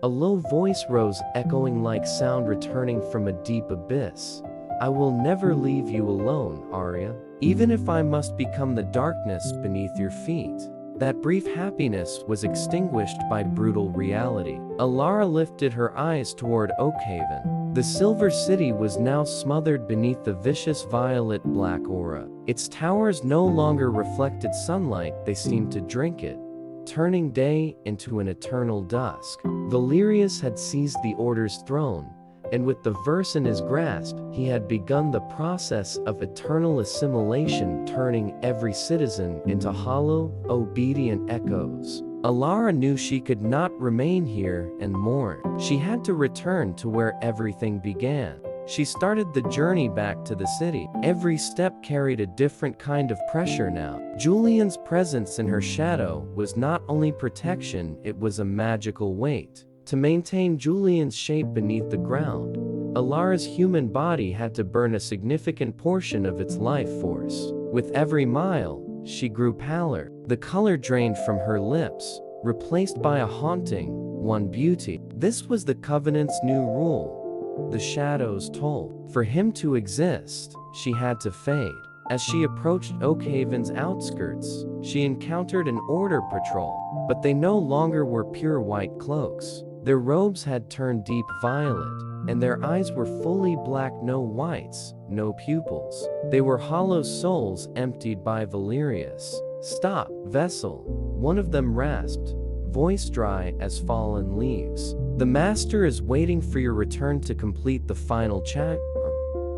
a low voice rose, echoing like sound returning from a deep abyss. "I will never leave you alone, Arya, even if I must become the darkness beneath your feet." That brief happiness was extinguished by brutal reality. Elara lifted her eyes toward Oakhaven. The Silver City was now smothered beneath the vicious violet-black aura. Its towers no longer reflected sunlight, they seemed to drink it, turning day into an eternal dusk. Valerius had seized the Order's throne, and with the verse in his grasp, he had begun the process of eternal assimilation, turning every citizen into hollow, obedient echoes. Elara knew she could not remain here and mourn. She had to return to where everything began. She started the journey back to the city. Every step carried a different kind of pressure now. Julian's presence in her shadow was not only protection, it was a magical weight. To maintain Julian's shape beneath the ground, Elara's human body had to burn a significant portion of its life force. With every mile, she grew paler. The color drained from her lips, replaced by a haunting, one beauty. This was the Covenant's new rule. The shadow's toll. For him to exist, she had to fade. As she approached Oakhaven's outskirts, she encountered an Order patrol, but they no longer wore pure white cloaks. Their robes had turned deep violet, and their eyes were fully black, no whites, no pupils. They were hollow souls emptied by Valerius. "Stop, vessel," one of them rasped, voice dry as fallen leaves. "The master is waiting for your return to complete the final chapter."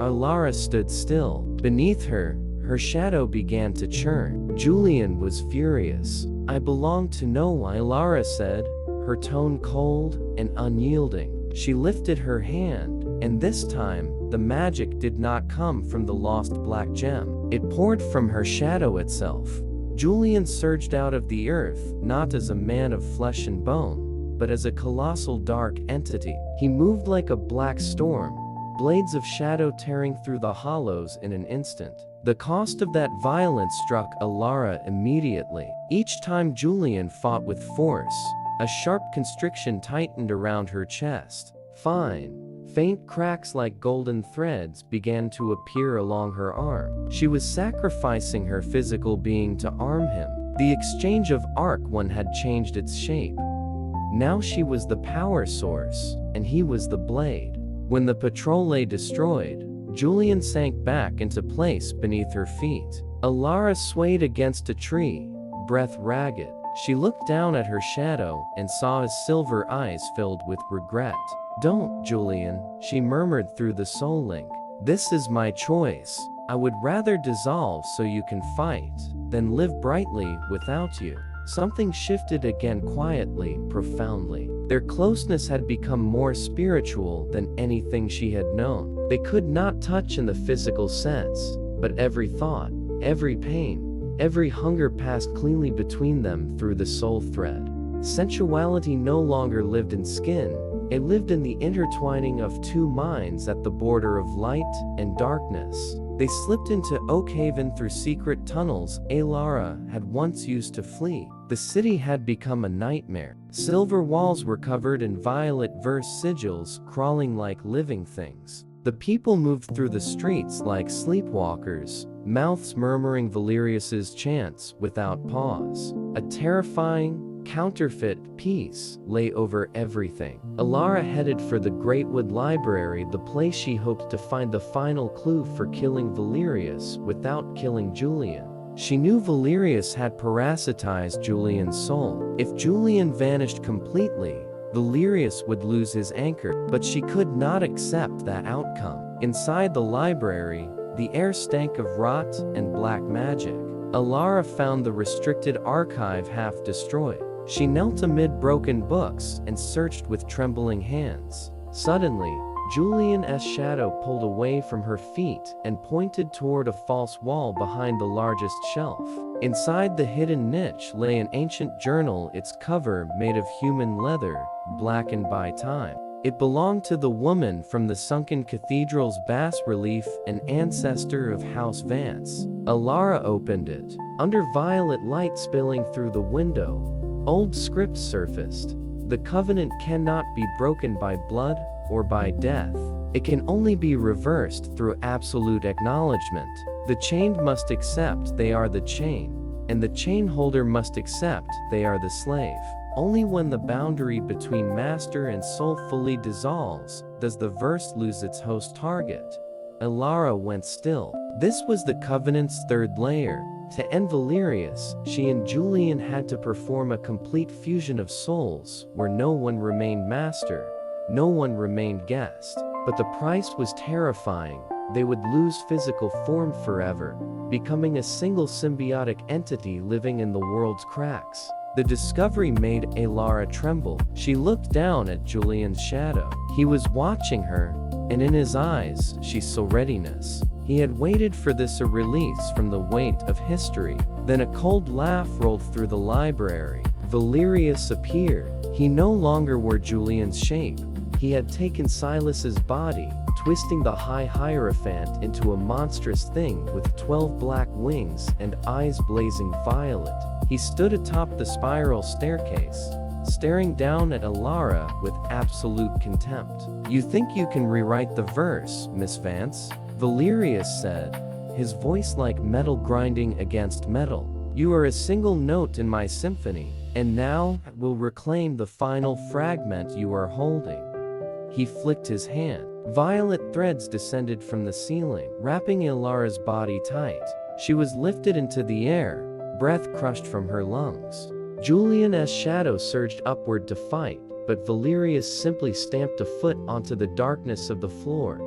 Elara stood still. Beneath her, her shadow began to churn. Julian was furious. "I belong to no one," Elara said, her tone cold and unyielding. She lifted her hand, and this time, the magic did not come from the lost black gem. It poured from her shadow itself. Julian surged out of the earth, not as a man of flesh and bone, but as a colossal dark entity. He moved like a black storm, blades of shadow tearing through the hollows in an instant. The cost of that violence struck Elara immediately. Each time Julian fought with force, a sharp constriction tightened around her chest. Fine, faint cracks like golden threads began to appear along her arm. She was sacrificing her physical being to arm him. The exchange of arc one had changed its shape. Now she was the power source, and he was the blade. When the patrol lay destroyed, Julian sank back into place beneath her feet. Elara swayed against a tree, breath ragged. She looked down at her shadow and saw his silver eyes filled with regret. "Don't, Julian," she murmured through the soul link. "This is my choice. I would rather dissolve so you can fight, than live brightly without you." Something shifted again quietly, profoundly. Their closeness had become more spiritual than anything she had known. They could not touch in the physical sense, but every thought, every pain, every hunger passed cleanly between them through the soul thread. Sensuality no longer lived in skin, it lived in the intertwining of two minds at the border of light and darkness. They slipped into Oakhaven through secret tunnels Elara had once used to flee. The city had become a nightmare. Silver walls were covered in violet verse sigils crawling like living things. The people moved through the streets like sleepwalkers, mouths murmuring Valerius's chants without pause. A terrifying, counterfeit peace lay over everything. Elara headed for the Greatwood Library, the place she hoped to find the final clue for killing Valerius without killing Julian. She knew Valerius had parasitized Julian's soul. If Julian vanished completely, Valerius would lose his anchor, but she could not accept that outcome. Inside the library, the air stank of rot and black magic. Elara found the restricted archive half destroyed. She knelt amid broken books and searched with trembling hands. Suddenly, Julian's shadow pulled away from her feet and pointed toward a false wall behind the largest shelf. Inside the hidden niche lay an ancient journal, its cover made of human leather, blackened by time. It belonged to the woman from the sunken cathedral's bas-relief, an ancestor of House Vance. Elara opened it. Under violet light spilling through the window, old script surfaced. The covenant cannot be broken by blood or by death. It can only be reversed through absolute acknowledgement. The chained must accept they are the chain, and the chain holder must accept they are the slave. Only when the boundary between master and soul fully dissolves does the verse lose its host target. Elara went still. This was the covenant's third layer. To end Valerius, she and Julian had to perform a complete fusion of souls, where no one remained master, no one remained guest. But the price was terrifying. They would lose physical form forever, becoming a single symbiotic entity living in the world's cracks. The discovery made Elara tremble. She looked down at Julian's shadow. He was watching her, and in his eyes, she saw readiness. He had waited for this, a release from the weight of history. Then a cold laugh rolled through the library. Valerius appeared. He no longer wore Julian's shape. He had taken Silas's body, twisting the High Hierophant into a monstrous thing with 12 black wings and eyes blazing violet. He stood atop the spiral staircase, staring down at Elara with absolute contempt. "You think you can rewrite the verse, Miss Vance?" Valerius said, his voice like metal grinding against metal. "You are a single note in my symphony, and now will reclaim the final fragment you are holding." He flicked his hand. Violet threads descended from the ceiling, wrapping Elara's body tight. She was lifted into the air, breath crushed from her lungs. Julian's shadow surged upward to fight, but Valerius simply stamped a foot onto the darkness of the floor,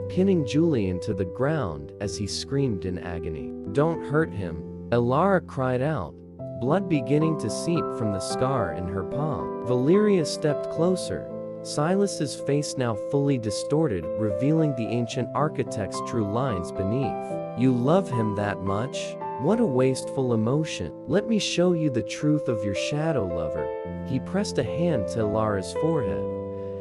pinning Julian to the ground as he screamed in agony. "Don't hurt him," Elara cried out, blood beginning to seep from the scar in her palm. Valerius stepped closer, Silas's face now fully distorted, revealing the ancient architect's true lines beneath. "You love him that much? What a wasteful emotion. Let me show you the truth of your shadow lover." He pressed a hand to Elara's forehead,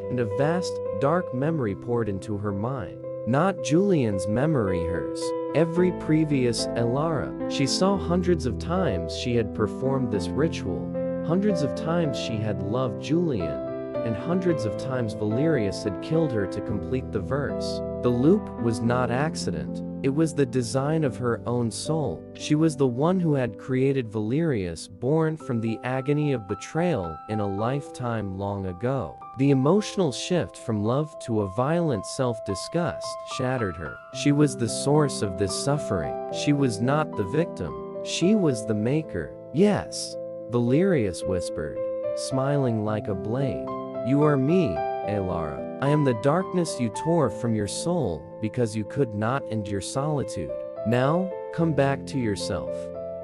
and a vast, dark memory poured into her mind. Not Julian's memory, hers. Every previous Elara. She saw hundreds of times she had performed this ritual, hundreds of times she had loved Julian, and hundreds of times Valerius had killed her to complete the verse. The loop was not accident. It was the design of her own soul. She was the one who had created Valerius, born from the agony of betrayal in a lifetime long ago. The emotional shift from love to a violent self-disgust shattered her. She was the source of this suffering. She was not the victim. She was the maker. "Yes," Valerius whispered, smiling like a blade. "You are me, Elara. I am the darkness you tore from your soul because you could not endure solitude. Now, come back to yourself."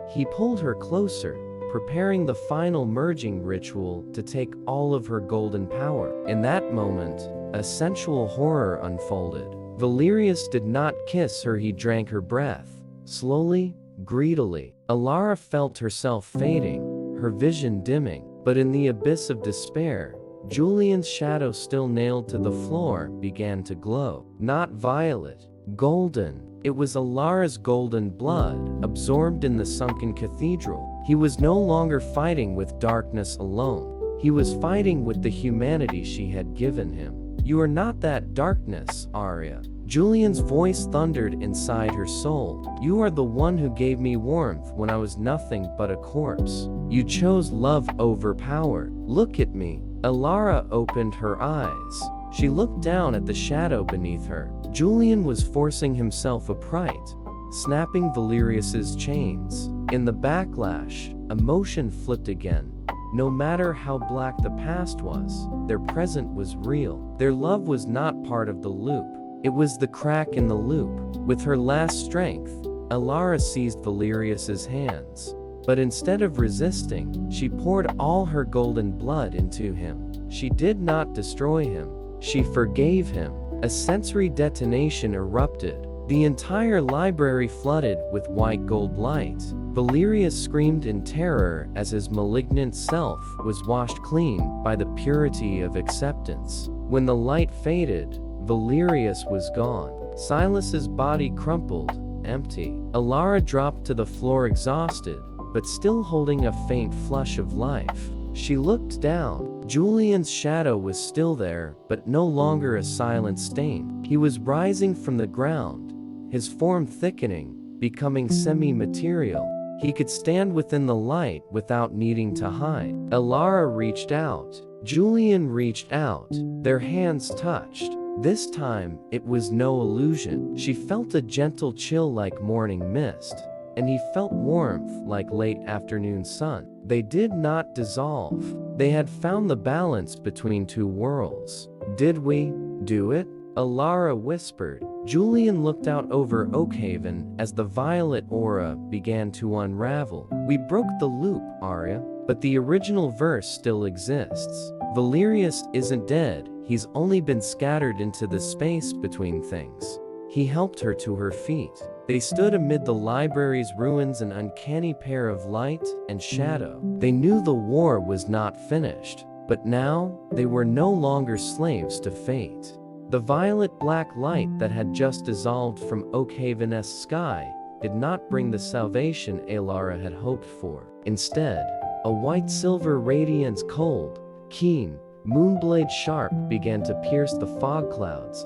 He pulled her closer, preparing the final merging ritual to take all of her golden power. In that moment, a sensual horror unfolded. Valerius did not kiss her, he drank her breath, slowly, greedily. Elara felt herself fading, her vision dimming, but in the abyss of despair, Julian's shadow, still nailed to the floor, began to glow. Not violet, golden. It was Elara's golden blood, absorbed in the sunken cathedral. He was no longer fighting with darkness alone. He was fighting with the humanity she had given him. "You are not that darkness, Arya." Julian's voice thundered inside her soul. "You are the one who gave me warmth when I was nothing but a corpse. You chose love over power. Look at me." Elara opened her eyes. She looked down at the shadow beneath her. Julian was forcing himself upright, snapping Valerius's chains. In the backlash, emotion flipped again. No matter how black the past was, their present was real. Their love was not part of the loop. It was the crack in the loop. With her last strength, Elara seized Valerius's hands. But instead of resisting, she poured all her golden blood into him. She did not destroy him. She forgave him. A sensory detonation erupted. The entire library flooded with white gold light. Valerius screamed in terror as his malignant self was washed clean by the purity of acceptance. When the light faded, Valerius was gone. Silas's body crumpled, empty. Elara dropped to the floor exhausted, but still holding a faint flush of life. She looked down. Julian's shadow was still there, but no longer a silent stain. He was rising from the ground, his form thickening, becoming semi-material. He could stand within the light without needing to hide. Elara reached out. Julian reached out. Their hands touched. This time, it was no illusion. She felt a gentle chill like morning mist, and he felt warmth like late afternoon sun. They did not dissolve. They had found the balance between two worlds. "Did we do it?" Elara whispered. Julian looked out over Oakhaven as the violet aura began to unravel. "We broke the loop, Arya, but the original verse still exists. Valerius isn't dead, he's only been scattered into the space between things." He helped her to her feet. They stood amid the library's ruins, an uncanny pair of light and shadow. They knew the war was not finished, but now they were no longer slaves to fate. The violet-black light that had just dissolved from Oakhaven's sky did not bring the salvation Elara had hoped for. Instead, a white-silver radiance, cold, keen, moonblade sharp, began to pierce the fog clouds,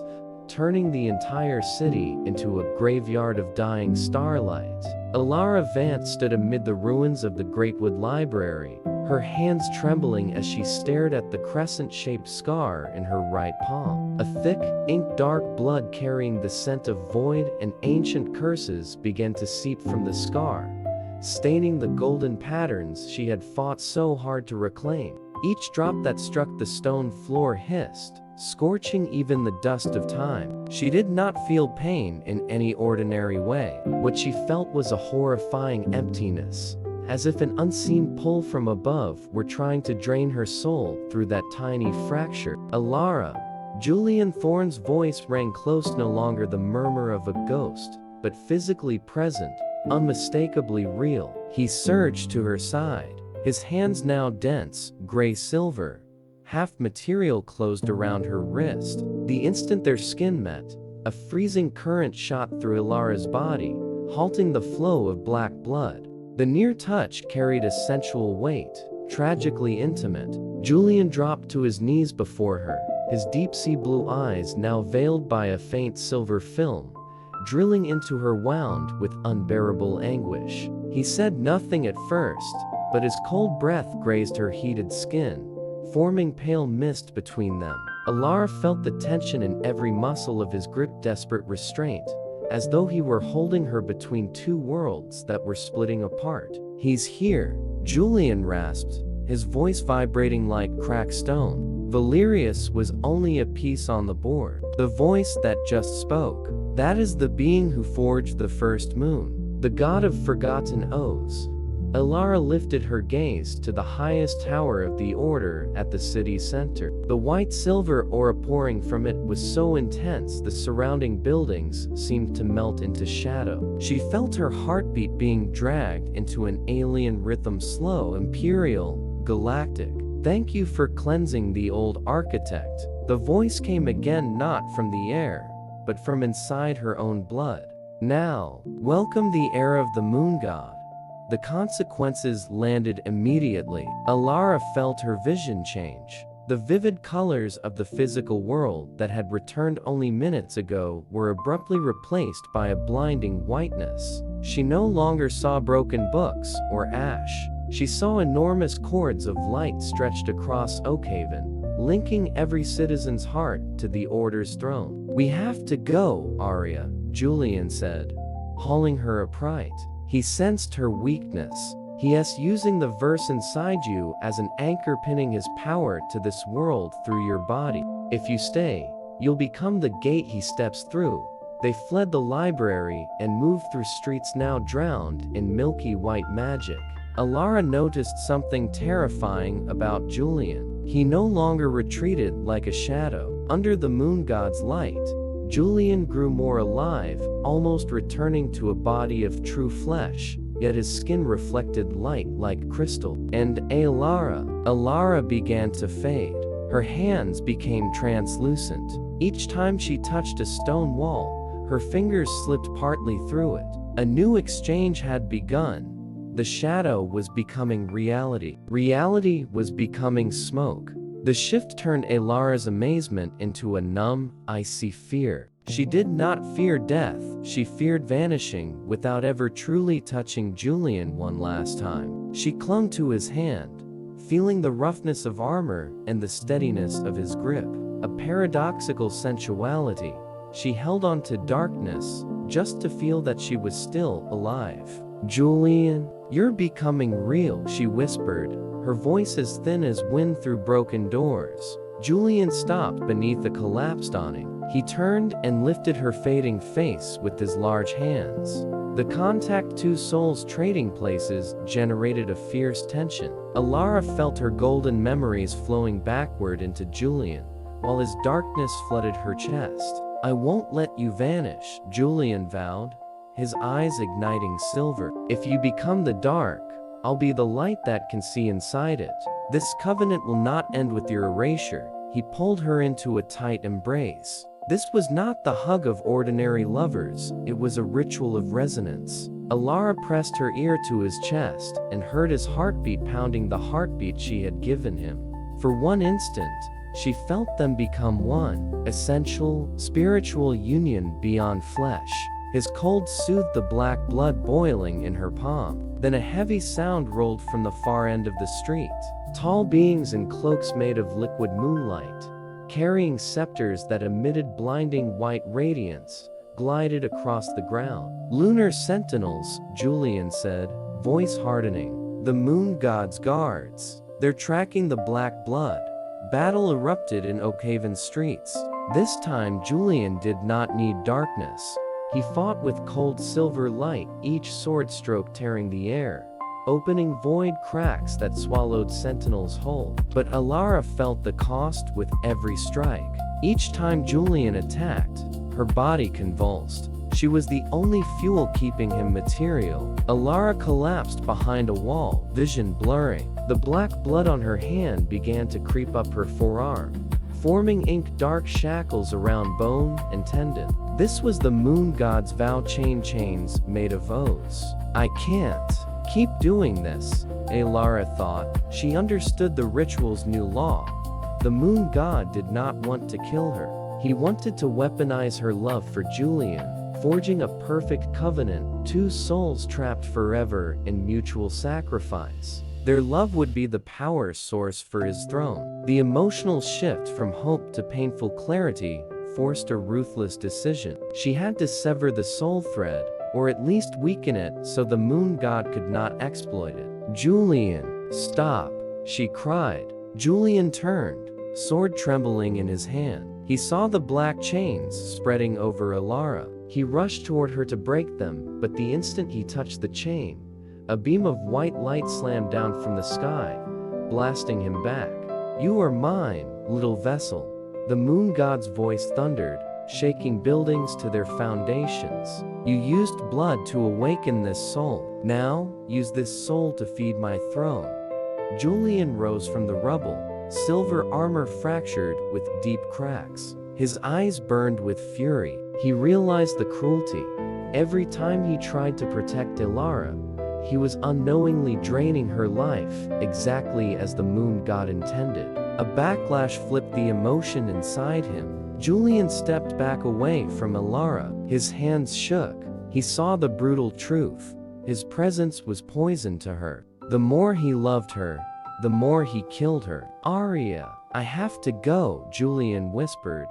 turning the entire city into a graveyard of dying starlight. Elara Vance stood amid the ruins of the Greatwood Library, her hands trembling as she stared at the crescent-shaped scar in her right palm. A thick, ink-dark blood carrying the scent of void and ancient curses began to seep from the scar, staining the golden patterns she had fought so hard to reclaim. Each drop that struck the stone floor hissed, scorching even the dust of time. She did not feel pain in any ordinary way. What she felt was a horrifying emptiness, as if an unseen pull from above were trying to drain her soul through that tiny fracture. Elara, Julian Thorne's voice rang close, no longer the murmur of a ghost, but physically present, unmistakably real. He surged to her side, his hands now dense, gray-silver, half-material closed around her wrist. The instant their skin met, a freezing current shot through Elara's body, halting the flow of black blood. The near touch carried a sensual weight, tragically intimate. Julian dropped to his knees before her, his deep-sea blue eyes now veiled by a faint silver film, drilling into her wound with unbearable anguish. He said nothing at first, but his cold breath grazed her heated skin, forming pale mist between them. Elara felt the tension in every muscle of his grip, desperate restraint, as though he were holding her between two worlds that were splitting apart. "He's here," Julian rasped, his voice vibrating like cracked stone. Valerius was only a piece on the board. The voice that just spoke. That is the being who forged the first moon, the god of forgotten oaths. Elara lifted her gaze to the highest tower of the order at the city center. The white-silver aura pouring from it was so intense the surrounding buildings seemed to melt into shadow. She felt her heartbeat being dragged into an alien rhythm, slow, imperial, galactic. "Thank you for cleansing the old architect." The voice came again, not from the air, but from inside her own blood. "Now, welcome the heir of the moon god." The consequences landed immediately. Elara felt her vision change. The vivid colors of the physical world that had returned only minutes ago were abruptly replaced by a blinding whiteness. She no longer saw broken books or ash. She saw enormous cords of light stretched across Oakhaven, linking every citizen's heart to the Order's throne. "We have to go, Arya," Julian said, hauling her upright. He sensed her weakness. "Yes, using the verse inside you as an anchor, pinning his power to this world through your body. If you stay, you'll become the gate he steps through." They fled the library and moved through streets now drowned in milky white magic. Elara noticed something terrifying about Julian. He no longer retreated like a shadow. Under the moon god's light, Julian grew more alive, almost returning to a body of true flesh, yet his skin reflected light like crystal. And Elara began to fade. Her hands became translucent. Each time she touched a stone wall, her fingers slipped partly through it. A new exchange had begun. The shadow was becoming reality. Reality was becoming smoke. The shift turned Elara's amazement into a numb, icy fear. She did not fear death, she feared vanishing without ever truly touching Julian one last time. She clung to his hand, feeling the roughness of armor and the steadiness of his grip. A paradoxical sensuality. She held on to darkness, just to feel that she was still alive. "Julian, you're becoming real," she whispered, her voice as thin as wind through broken doors. Julian stopped beneath the collapsed awning. He turned and lifted her fading face with his large hands. The contact, two souls trading places, generated a fierce tension. Elara felt her golden memories flowing backward into Julian, while his darkness flooded her chest. "I won't let you vanish," Julian vowed, his eyes igniting silver. "If you become the dark, I'll be the light that can see inside it. This covenant will not end with your erasure." He pulled her into a tight embrace. This was not the hug of ordinary lovers, it was a ritual of resonance. Elara pressed her ear to his chest and heard his heartbeat pounding the heartbeat she had given him. For one instant, she felt them become one, essential, spiritual union beyond flesh. His cold soothed the black blood boiling in her palm. Then a heavy sound rolled from the far end of the street. Tall beings in cloaks made of liquid moonlight, carrying scepters that emitted blinding white radiance, glided across the ground. "Lunar sentinels," Julian said, voice hardening. "The moon god's guards. They're tracking the black blood." Battle erupted in Oakhaven streets. This time Julian did not need darkness. He fought with cold silver light, each sword stroke tearing the air, opening void cracks that swallowed sentinels whole. But Elara felt the cost with every strike. Each time Julian attacked, her body convulsed. She was the only fuel keeping him material. Elara collapsed behind a wall, vision blurring. The black blood on her hand began to creep up her forearm, forming ink-dark shackles around bone and tendon. This was the moon god's vow chains made of oaths. "I can't keep doing this," Elara thought. She understood the ritual's new law. The moon god did not want to kill her. He wanted to weaponize her love for Julian, forging a perfect covenant, two souls trapped forever in mutual sacrifice. Their love would be the power source for his throne. The emotional shift from hope to painful clarity forced a ruthless decision. She had to sever the soul thread, or at least weaken it so the moon god could not exploit it. "Julian, stop," she cried. Julian turned, sword trembling in his hand. He saw the black chains spreading over Elara. He rushed toward her to break them, but the instant he touched the chain, a beam of white light slammed down from the sky, blasting him back. "You are mine, little vessel," the moon god's voice thundered, shaking buildings to their foundations. "You used blood to awaken this soul. Now, use this soul to feed my throne." Julian rose from the rubble, silver armor fractured with deep cracks. His eyes burned with fury. He realized the cruelty. Every time he tried to protect Elara, he was unknowingly draining her life, exactly as the moon god intended. A backlash flipped the emotion inside him. Julian stepped back away from Elara. His hands shook. He saw the brutal truth. His presence was poison to her. The more he loved her, the more he killed her. "Arya, I have to go," Julian whispered,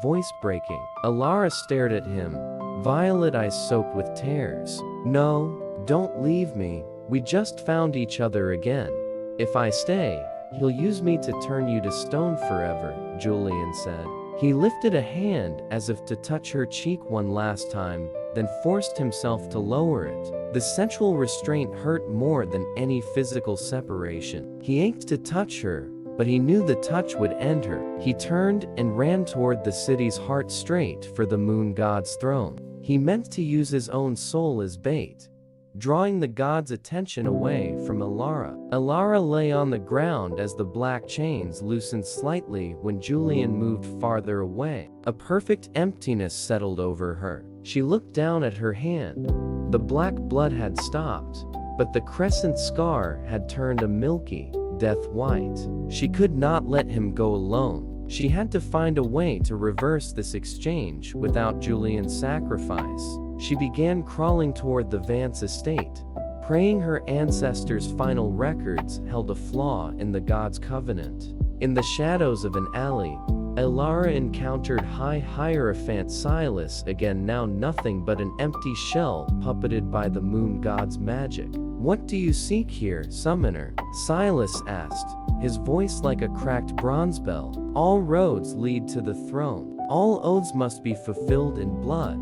voice breaking. Elara stared at him, violet eyes soaked with tears. "No, don't leave me. We just found each other again. If I stay, he'll use me to turn you to stone forever," Julian said. He lifted a hand as if to touch her cheek one last time, then forced himself to lower it. The sensual restraint hurt more than any physical separation. He ached to touch her, but he knew the touch would end her. He turned and ran toward the city's heart, straight for the moon god's throne. He meant to use his own soul as bait, drawing the god's attention away from Elara. Elara lay on the ground as the black chains loosened slightly when Julian moved farther away. A perfect emptiness settled over her. She looked down at her hand. The black blood had stopped, but the crescent scar had turned a milky, death white. She could not let him go alone. She had to find a way to reverse this exchange without Julian's sacrifice. She began crawling toward the Vance estate, praying her ancestors' final records held a flaw in the god's covenant. In the shadows of an alley, Elara encountered High Hierophant Silas again, now nothing but an empty shell puppeted by the moon god's magic. "What do you seek here, summoner?" Silas asked, his voice like a cracked bronze bell. "All roads lead to the throne. All oaths must be fulfilled in blood."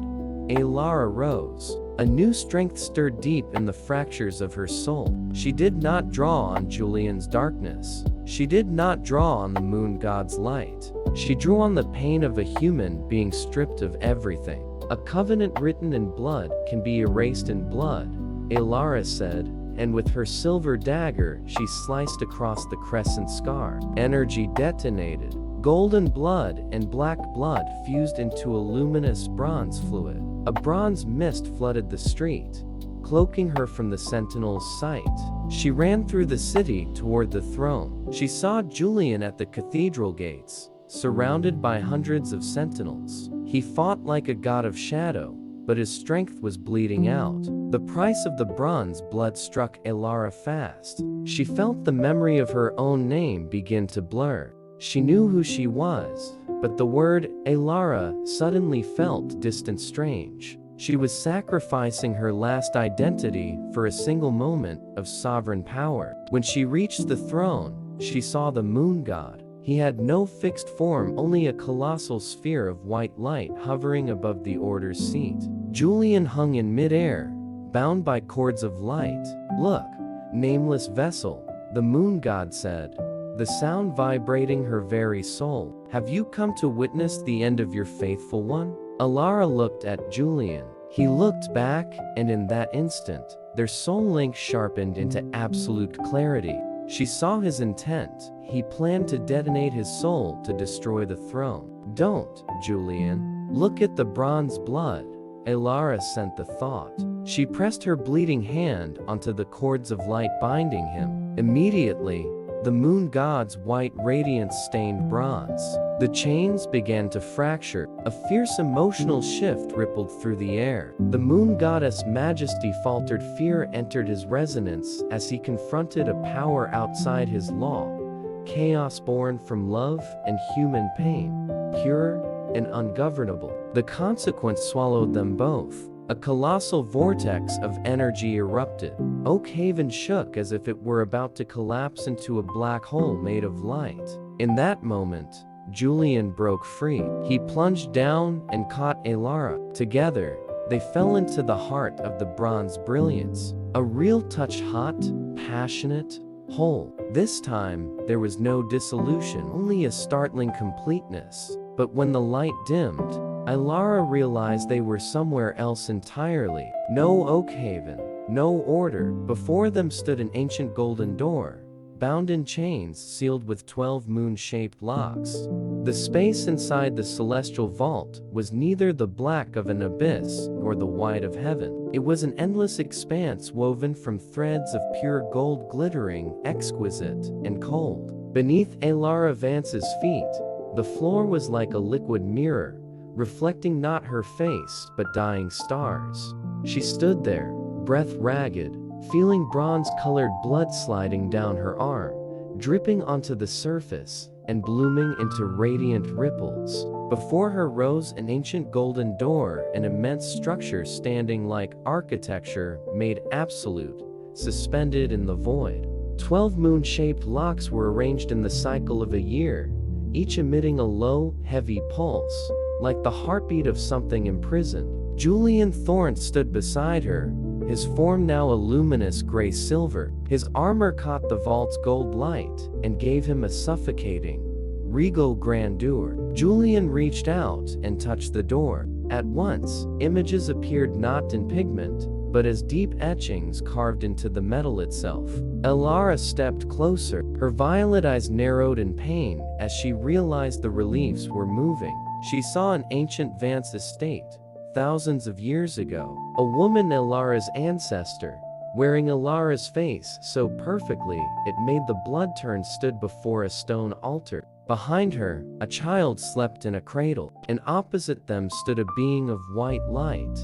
Elara rose. A new strength stirred deep in the fractures of her soul. She did not draw on Julian's darkness. She did not draw on the moon god's light. She drew on the pain of a human being stripped of everything. "A covenant written in blood can be erased in blood," Elara said, and with her silver dagger she sliced across the crescent scar. Energy detonated. Golden blood and black blood fused into a luminous bronze fluid. A bronze mist flooded the street, cloaking her from the sentinel's sight. She ran through the city toward the throne. She saw Julian at the cathedral gates, surrounded by hundreds of sentinels. He fought like a god of shadow, but his strength was bleeding out. The price of the bronze blood struck Elara fast. She felt the memory of her own name begin to blur. She knew who she was, but the word Elara suddenly felt distant, strange. She was sacrificing her last identity for a single moment of sovereign power. When she reached the throne, she saw the moon god. He had no fixed form, only a colossal sphere of white light hovering above the order's seat. Julian hung in midair, bound by cords of light. "Look, nameless vessel," the moon god said, the sound vibrating her very soul. "Have you come to witness the end of your faithful one?" Elara looked at Julian. He looked back, and in that instant, their soul link sharpened into absolute clarity. She saw his intent. He planned to detonate his soul to destroy the throne. "Don't, Julian. Look at the bronze blood," Elara sent the thought. She pressed her bleeding hand onto the cords of light binding him. Immediately, the moon god's white radiance stained bronze. The chains began to fracture. A fierce emotional shift rippled through the air. The moon goddess' majesty faltered. Fear entered his resonance as he confronted a power outside his law. Chaos born from love and human pain. Pure and ungovernable. The consequence swallowed them both. A colossal vortex of energy erupted. Oakhaven shook as if it were about to collapse into a black hole made of light. In that moment, Julian broke free. He plunged down and caught Elara. Together, they fell into the heart of the bronze brilliance. A real touch, hot, passionate, whole. This time, there was no dissolution, only a startling completeness. But when the light dimmed, Elara realized they were somewhere else entirely. No Oakhaven, no order. Before them stood an ancient golden door, bound in chains, sealed with 12 moon-shaped locks. The space inside the celestial vault was neither the black of an abyss nor the white of heaven. It was an endless expanse woven from threads of pure gold, glittering, exquisite, and cold. Beneath Elara Vance's feet, the floor was like a liquid mirror, reflecting not her face but dying stars. She stood there, breath ragged, feeling bronze-colored blood sliding down her arm, dripping onto the surface and blooming into radiant ripples. Before her rose an ancient golden door, an immense structure standing like architecture made absolute, suspended in the void. 12 moon-shaped locks were arranged in the cycle of a year, each emitting a low, heavy pulse, like the heartbeat of something imprisoned. Julian Thorne stood beside her, his form now a luminous gray-silver. His armor caught the vault's gold light and gave him a suffocating, regal grandeur. Julian reached out and touched the door. At once, images appeared not in pigment, but as deep etchings carved into the metal itself. Elara stepped closer. Her violet eyes narrowed in pain as she realized the reliefs were moving. She saw an ancient Vance estate, thousands of years ago. A woman, Elara's ancestor, wearing Elara's face so perfectly it made the blood turn, stood before a stone altar. Behind her, a child slept in a cradle, and opposite them stood a being of white light,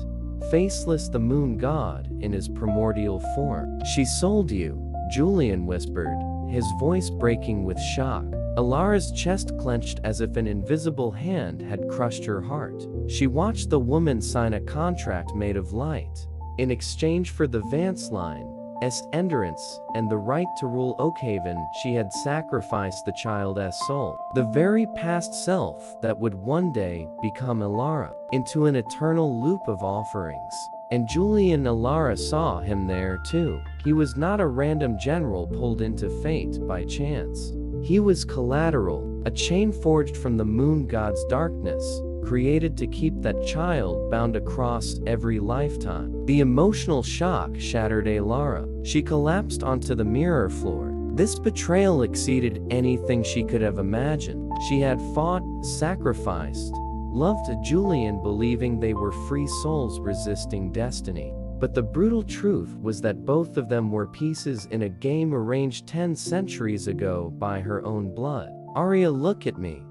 faceless, the moon god in his primordial form. "She sold you," Julian whispered, his voice breaking with shock. Elara's chest clenched as if an invisible hand had crushed her heart. She watched the woman sign a contract made of light. In exchange for the Vance line's endurance and the right to rule Oakhaven, she had sacrificed the child's soul, the very past self that would one day become Elara, into an eternal loop of offerings. And Julian Elara saw him there too. He was not a random general pulled into fate by chance. He was collateral, a chain forged from the moon god's darkness, created to keep that child bound across every lifetime. The emotional shock shattered Elara. She collapsed onto the mirror floor. This betrayal exceeded anything she could have imagined. She had fought, sacrificed, loved Julian, believing they were free souls resisting destiny. But the brutal truth was that both of them were pieces in a game arranged 10 centuries ago by her own blood. "Arya, look at me."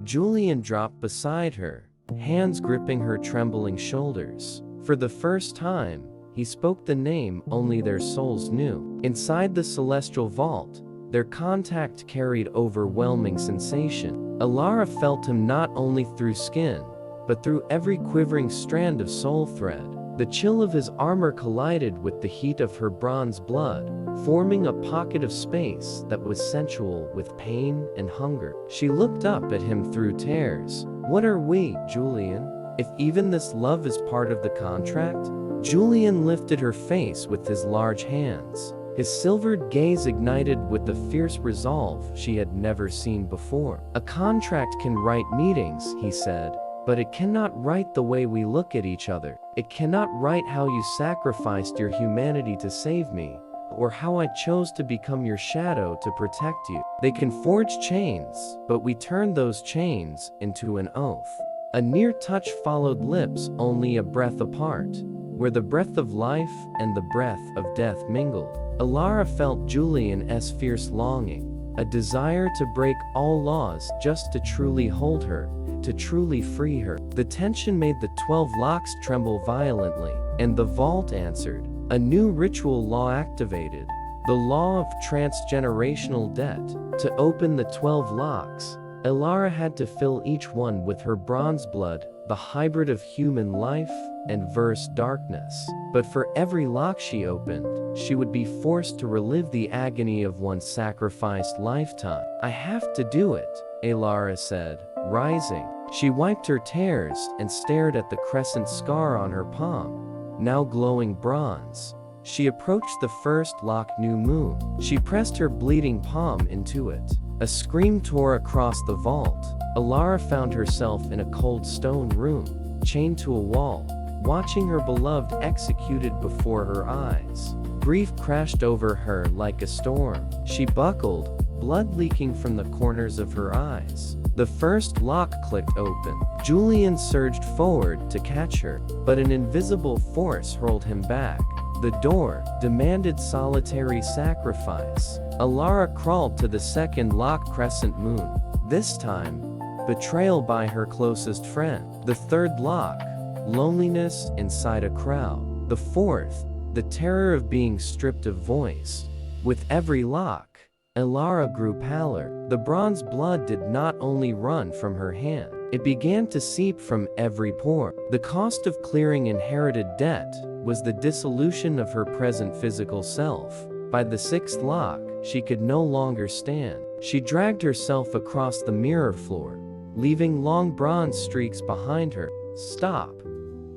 Julian dropped beside her, hands gripping her trembling shoulders. For the first time, he spoke the name only their souls knew. Inside the celestial vault, their contact carried overwhelming sensation. Elara felt him not only through skin, but through every quivering strand of soul thread. The chill of his armor collided with the heat of her bronze blood, forming a pocket of space that was sensual with pain and hunger. She looked up at him through tears. "What are we, Julian? If even this love is part of the contract?" Julian lifted her face with his large hands. His silvered gaze ignited with a fierce resolve she had never seen before. "A contract can write meetings," he said, "but it cannot write the way we look at each other. It cannot write how you sacrificed your humanity to save me, or how I chose to become your shadow to protect you. They can forge chains, but we turn those chains into an oath." A near touch followed lips only a breath apart, where the breath of life and the breath of death mingled. Elara felt Julian's fierce longing, a desire to break all laws just to truly hold her, to truly free her. The tension made the 12 locks tremble violently, and the vault answered. A new ritual law activated, the law of transgenerational debt. To open the 12 locks, Elara had to fill each one with her bronze blood, the hybrid of human life and verse darkness. But for every lock she opened, she would be forced to relive the agony of one sacrificed lifetime. "I have to do it," Elara said, rising. She wiped her tears and stared at the crescent scar on her palm, now glowing bronze. She approached the first lock, New Moon. She pressed her bleeding palm into it. A scream tore across the vault. Elara found herself in a cold stone room, chained to a wall, watching her beloved executed before her eyes. Grief crashed over her like a storm. She buckled, blood leaking from the corners of her eyes. The first lock clicked open. Julian surged forward to catch her, but an invisible force hurled him back. The door demanded solitary sacrifice. Elara crawled to the second lock, Crescent Moon. This time, betrayal by her closest friend. The third lock, loneliness inside a crowd. The fourth, the terror of being stripped of voice. With every lock, Elara grew paler. The bronze blood did not only run from her hand, it began to seep from every pore. The cost of clearing inherited debt was the dissolution of her present physical self. By the sixth lock, she could no longer stand. She dragged herself across the mirror floor, leaving long bronze streaks behind her. "Stop,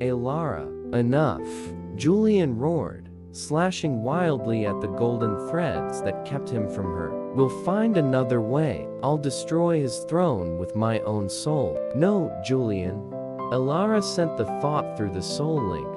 Elara. Enough," Julian roared, slashing wildly at the golden threads that kept him from her. "We'll find another way. I'll destroy his throne with my own soul." "No, Julian." Elara sent the thought through the soul link,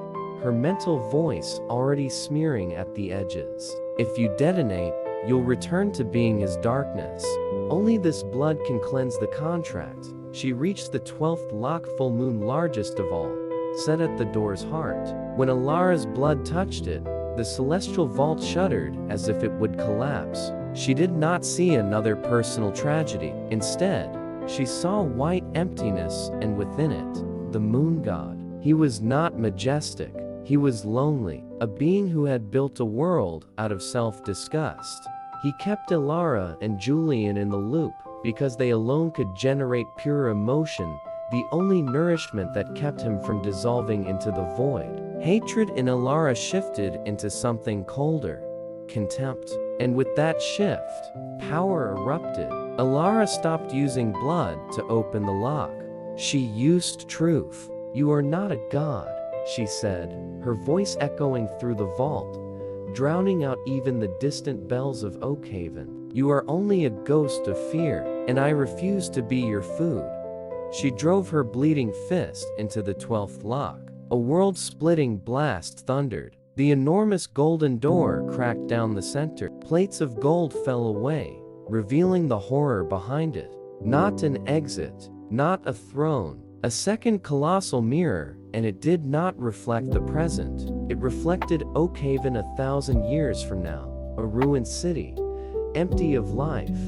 her mental voice already smearing at the edges. "If you detonate, you'll return to being his darkness. Only this blood can cleanse the contract." She reached the 12th lock, full moon, largest of all, set at the door's heart. When Elara's blood touched it, the celestial vault shuddered as if it would collapse. She did not see another personal tragedy. Instead, she saw white emptiness, and within it, the moon god. He was not majestic. He was lonely, a being who had built a world out of self-disgust. He kept Elara and Julian in the loop because they alone could generate pure emotion, the only nourishment that kept him from dissolving into the void. Hatred in Elara shifted into something colder, contempt. And with that shift, power erupted. Elara stopped using blood to open the lock. She used truth. "You are not a god," she said, her voice echoing through the vault, drowning out even the distant bells of Oakhaven. "You are only a ghost of fear, and I refuse to be your food." She drove her bleeding fist into the 12th lock. A world-splitting blast thundered. The enormous golden door cracked down the center. Plates of gold fell away, revealing the horror behind it. Not an exit, not a throne, a second colossal mirror, and it did not reflect the present. It reflected Oakhaven 1,000 years from now, a ruined city, empty of life,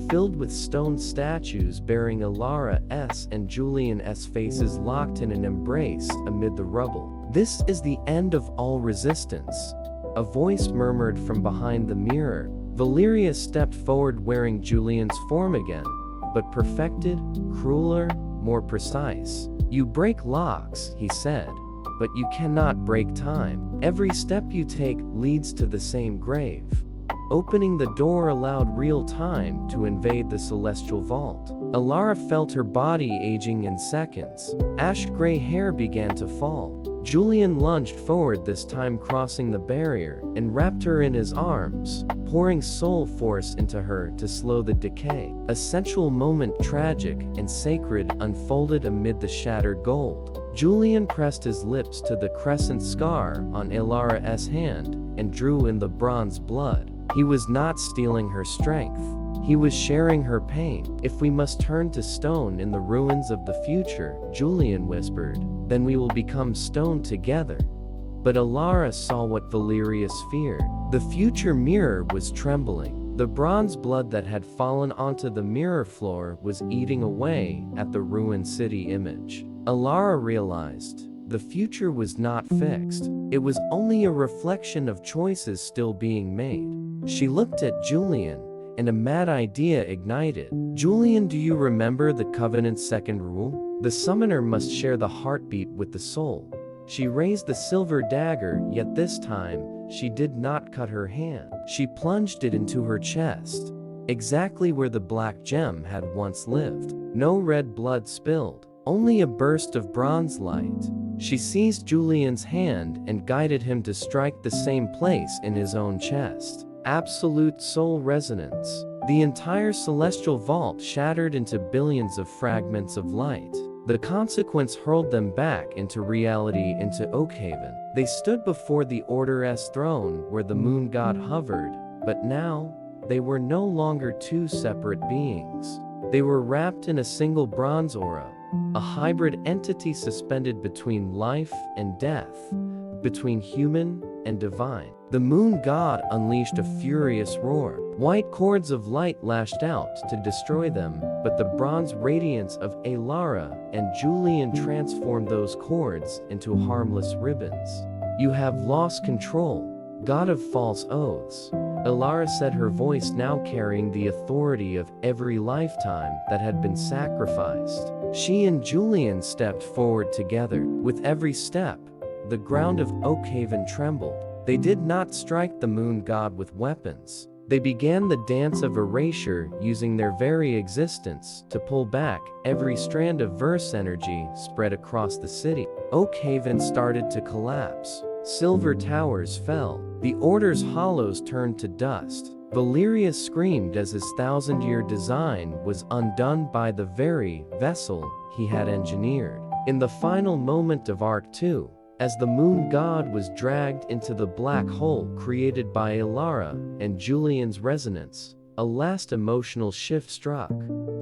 filled with stone statues bearing Elara's and Julian's faces locked in an embrace amid the rubble. "This is the end of all resistance," a voice murmured from behind the mirror. Valeria stepped forward wearing Julian's form again, but perfected, crueler, more precise. "You break locks," he said, "but you cannot break time. Every step you take leads to the same grave." Opening the door allowed real time to invade the celestial vault. Elara felt her body aging in seconds. Ash-gray hair began to fall. Julian lunged forward, this time crossing the barrier, and wrapped her in his arms, pouring soul force into her to slow the decay. A sensual moment, tragic and sacred, unfolded amid the shattered gold. Julian pressed his lips to the crescent scar on Elara's hand and drew in the bronze blood. He was not stealing her strength. He was sharing her pain. "If we must turn to stone in the ruins of the future," Julian whispered, "then we will become stone together." But Elara saw what Valerius feared. The future mirror was trembling. The bronze blood that had fallen onto the mirror floor was eating away at the ruined city image. Elara realized the future was not fixed. It was only a reflection of choices still being made. She looked at Julian, and a mad idea ignited. "Julian, do you remember the Covenant's second rule? The summoner must share the heartbeat with the soul." She raised the silver dagger, yet this time, she did not cut her hand. She plunged it into her chest, exactly where the black gem had once lived. No red blood spilled, only a burst of bronze light. She seized Julian's hand and guided him to strike the same place in his own chest. Absolute soul resonance. The entire celestial vault shattered into billions of fragments of light. The consequence hurled them back into reality, into Oakhaven. They stood before the Order's throne where the moon god hovered, but now, they were no longer two separate beings. They were wrapped in a single bronze aura, a hybrid entity suspended between life and death, between human and divine. The moon god unleashed a furious roar. White cords of light lashed out to destroy them, but the bronze radiance of Elara and Julian transformed those cords into harmless ribbons. "You have lost control, god of false oaths," Elara said, her voice now carrying the authority of every lifetime that had been sacrificed. She and Julian stepped forward together. With every step, the ground of Oakhaven trembled. They did not strike the moon god with weapons. They began the dance of erasure, using their very existence to pull back every strand of verse energy spread across the city. Oakhaven started to collapse. Silver towers fell. The Order's hollows turned to dust. Valerius screamed as his thousand-year design was undone by the very vessel he had engineered. In the final moment of Arc 2, as the moon god was dragged into the black hole created by Elara and Julian's resonance, a last emotional shift struck.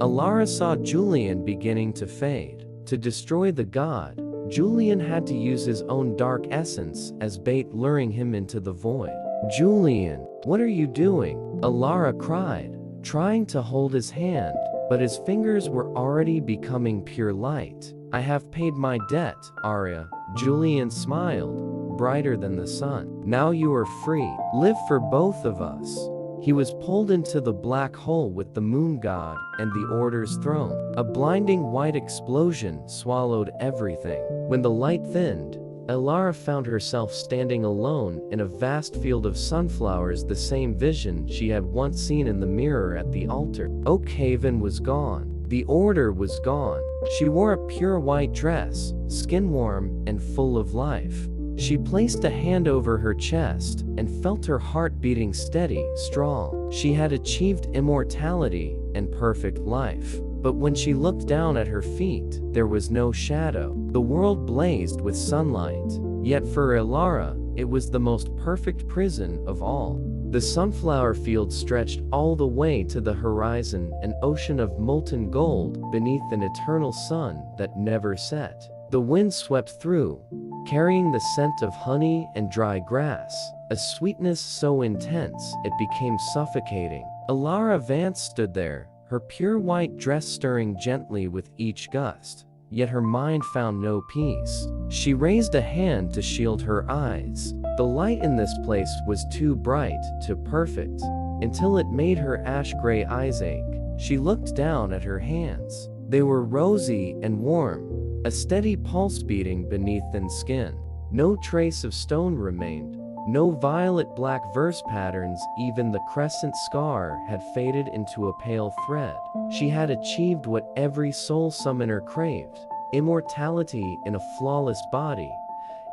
Elara saw Julian beginning to fade. To destroy the god, Julian had to use his own dark essence as bait, luring him into the void. "Julian, what are you doing?" Elara cried, trying to hold his hand, but his fingers were already becoming pure light. "I have paid my debt, Arya." Julian smiled, brighter than the sun. "Now you are free. Live for both of us." He was pulled into the black hole with the moon god and the Order's throne. A blinding white explosion swallowed everything. When the light thinned, Elara found herself standing alone in a vast field of sunflowers, the same vision she had once seen in the mirror at the altar. Oakhaven was gone. The Order was gone. She wore a pure white dress, skin-warm and full of life. She placed a hand over her chest and felt her heart beating steady, strong. She had achieved immortality and perfect life. But when she looked down at her feet, there was no shadow. The world blazed with sunlight. Yet for Elara, it was the most perfect prison of all. The sunflower field stretched all the way to the horizon, an ocean of molten gold beneath an eternal sun that never set. The wind swept through, carrying the scent of honey and dry grass, a sweetness so intense it became suffocating. Elara Vance stood there, her pure white dress stirring gently with each gust. yet her mind found no peace. She raised a hand to shield her eyes. The light in this place was too bright, too perfect, until it made her ash-gray eyes ache. She looked down at her hands. They were rosy and warm, a steady pulse beating beneath thin skin. No trace of stone remained. No violet-black verse patterns, even the crescent scar had faded into a pale thread. She had achieved what every soul summoner craved: immortality in a flawless body,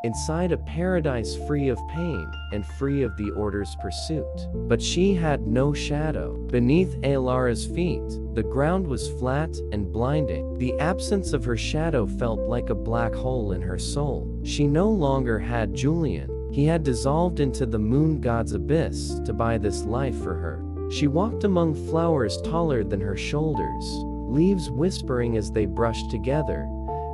inside a paradise free of pain and free of the Order's pursuit. But she had no shadow. Beneath Elara's feet, the ground was flat and blinding. The absence of her shadow felt like a black hole in her soul. She no longer had Julian. He had dissolved into the moon god's abyss to buy this life for her. She walked among flowers taller than her shoulders, leaves whispering as they brushed together,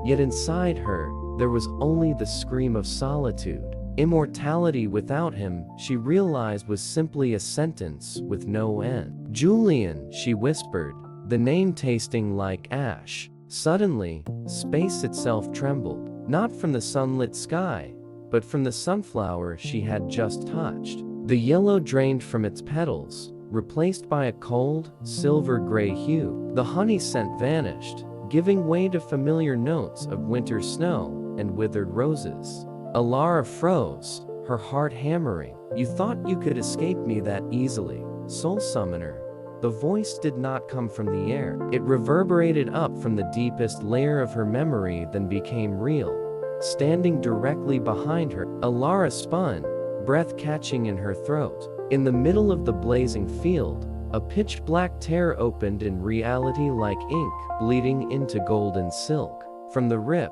yet inside her, there was only the scream of solitude. Immortality without him, she realized, was simply a sentence with no end. "Julian," she whispered, the name tasting like ash. Suddenly, space itself trembled, not from the sunlit sky, but from the sunflower she had just touched. The yellow drained from its petals, replaced by a cold, silver-gray hue. The honey scent vanished, giving way to familiar notes of winter snow and withered roses. Elara froze, her heart hammering. "You thought you could escape me that easily, soul summoner." The voice did not come from the air. It reverberated up from the deepest layer of her memory, then became real. Standing directly behind her, Elara spun, breath catching in her throat. In the middle of the blazing field, a pitch-black tear opened in reality like ink, bleeding into golden silk. From the rip,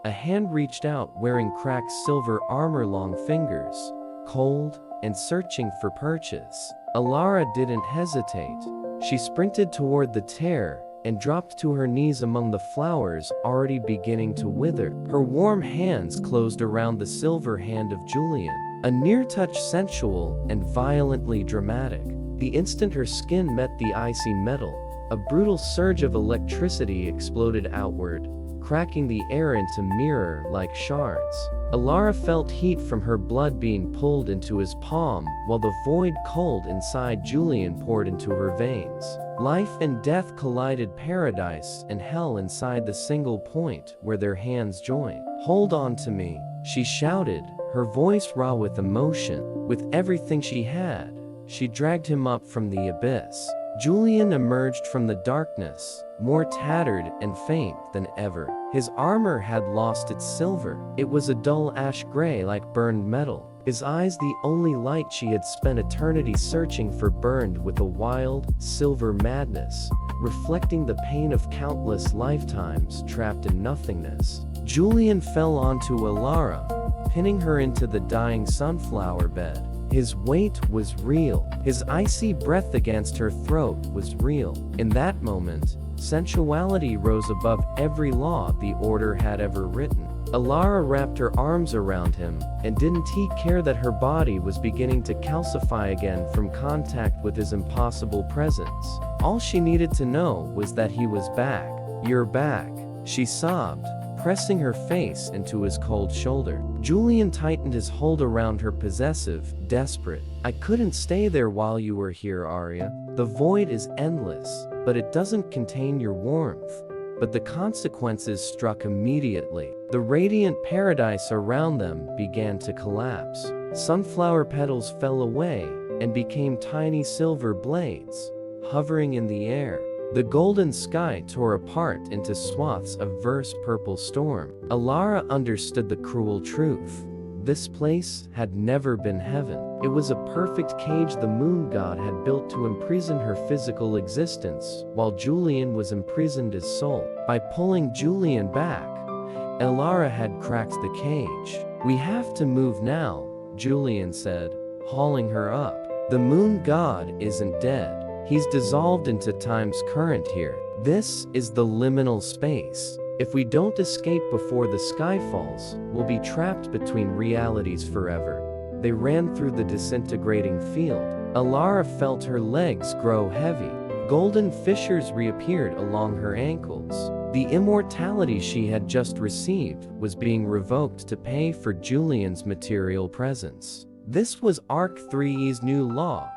a hand reached out wearing cracked silver armor, long fingers, cold and searching for purchase. Elara didn't hesitate. She sprinted toward the tear and dropped to her knees among the flowers already beginning to wither. Her warm hands closed around the silver hand of Julian, a near-touch sensual and violently dramatic. The instant her skin met the icy metal, a brutal surge of electricity exploded outward, cracking the air into mirror-like shards. Elara felt heat from her blood being pulled into his palm, while the void cold inside Julian poured into her veins. Life and death collided, paradise and hell inside the single point where their hands joined. "Hold on to me," she shouted, her voice raw with emotion. With everything she had, she dragged him up from the abyss. Julian emerged from the darkness, more tattered and faint than ever. His armor had lost its silver. It was a dull ash gray like burned metal. His eyes, the only light she had spent eternity searching for, burned with a wild, silver madness, reflecting the pain of countless lifetimes trapped in nothingness. Julian fell onto Elara, pinning her into the dying sunflower bed. His weight was real. His icy breath against her throat was real. In that moment, sensuality rose above every law the Order had ever written. Elara wrapped her arms around him, and didn't he care that her body was beginning to calcify again from contact with his impossible presence. All she needed to know was that he was back. "You're back," she sobbed, pressing her face into his cold shoulder. Julian tightened his hold around her, possessive, desperate. "I couldn't stay there while you were here, Arya. The void is endless, but it doesn't contain your warmth." But the consequences struck immediately. The radiant paradise around them began to collapse. Sunflower petals fell away and became tiny silver blades, hovering in the air. The golden sky tore apart into swaths of verse purple storm. Elara understood the cruel truth. This place had never been heaven. It was a perfect cage the moon god had built to imprison her physical existence, while Julian was imprisoned his soul. By pulling Julian back, Elara had cracked the cage. "We have to move now," Julian said, hauling her up. "The moon god isn't dead. He's dissolved into time's current here. This is the liminal space. If we don't escape before the sky falls, we'll be trapped between realities forever." They ran through the disintegrating field. Elara felt her legs grow heavy. Golden fissures reappeared along her ankles. The immortality she had just received was being revoked to pay for Julian's material presence. This was Arc 3E's new law,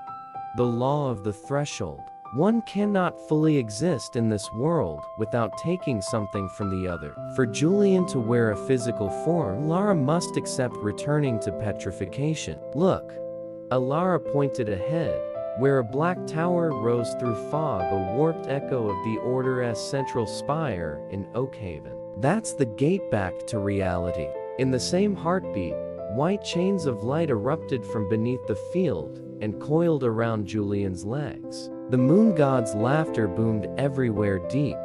the law of the threshold. One cannot fully exist in this world without taking something from the other. For Julian to wear a physical form, Elara must accept returning to petrification. Look, Elara pointed ahead, where a black tower rose through fog, a warped echo of the Order's central spire in Oakhaven. That's the gate back to reality. In the same heartbeat, white chains of light erupted from beneath the field and coiled around Julian's legs. The moon god's laughter boomed everywhere, deep,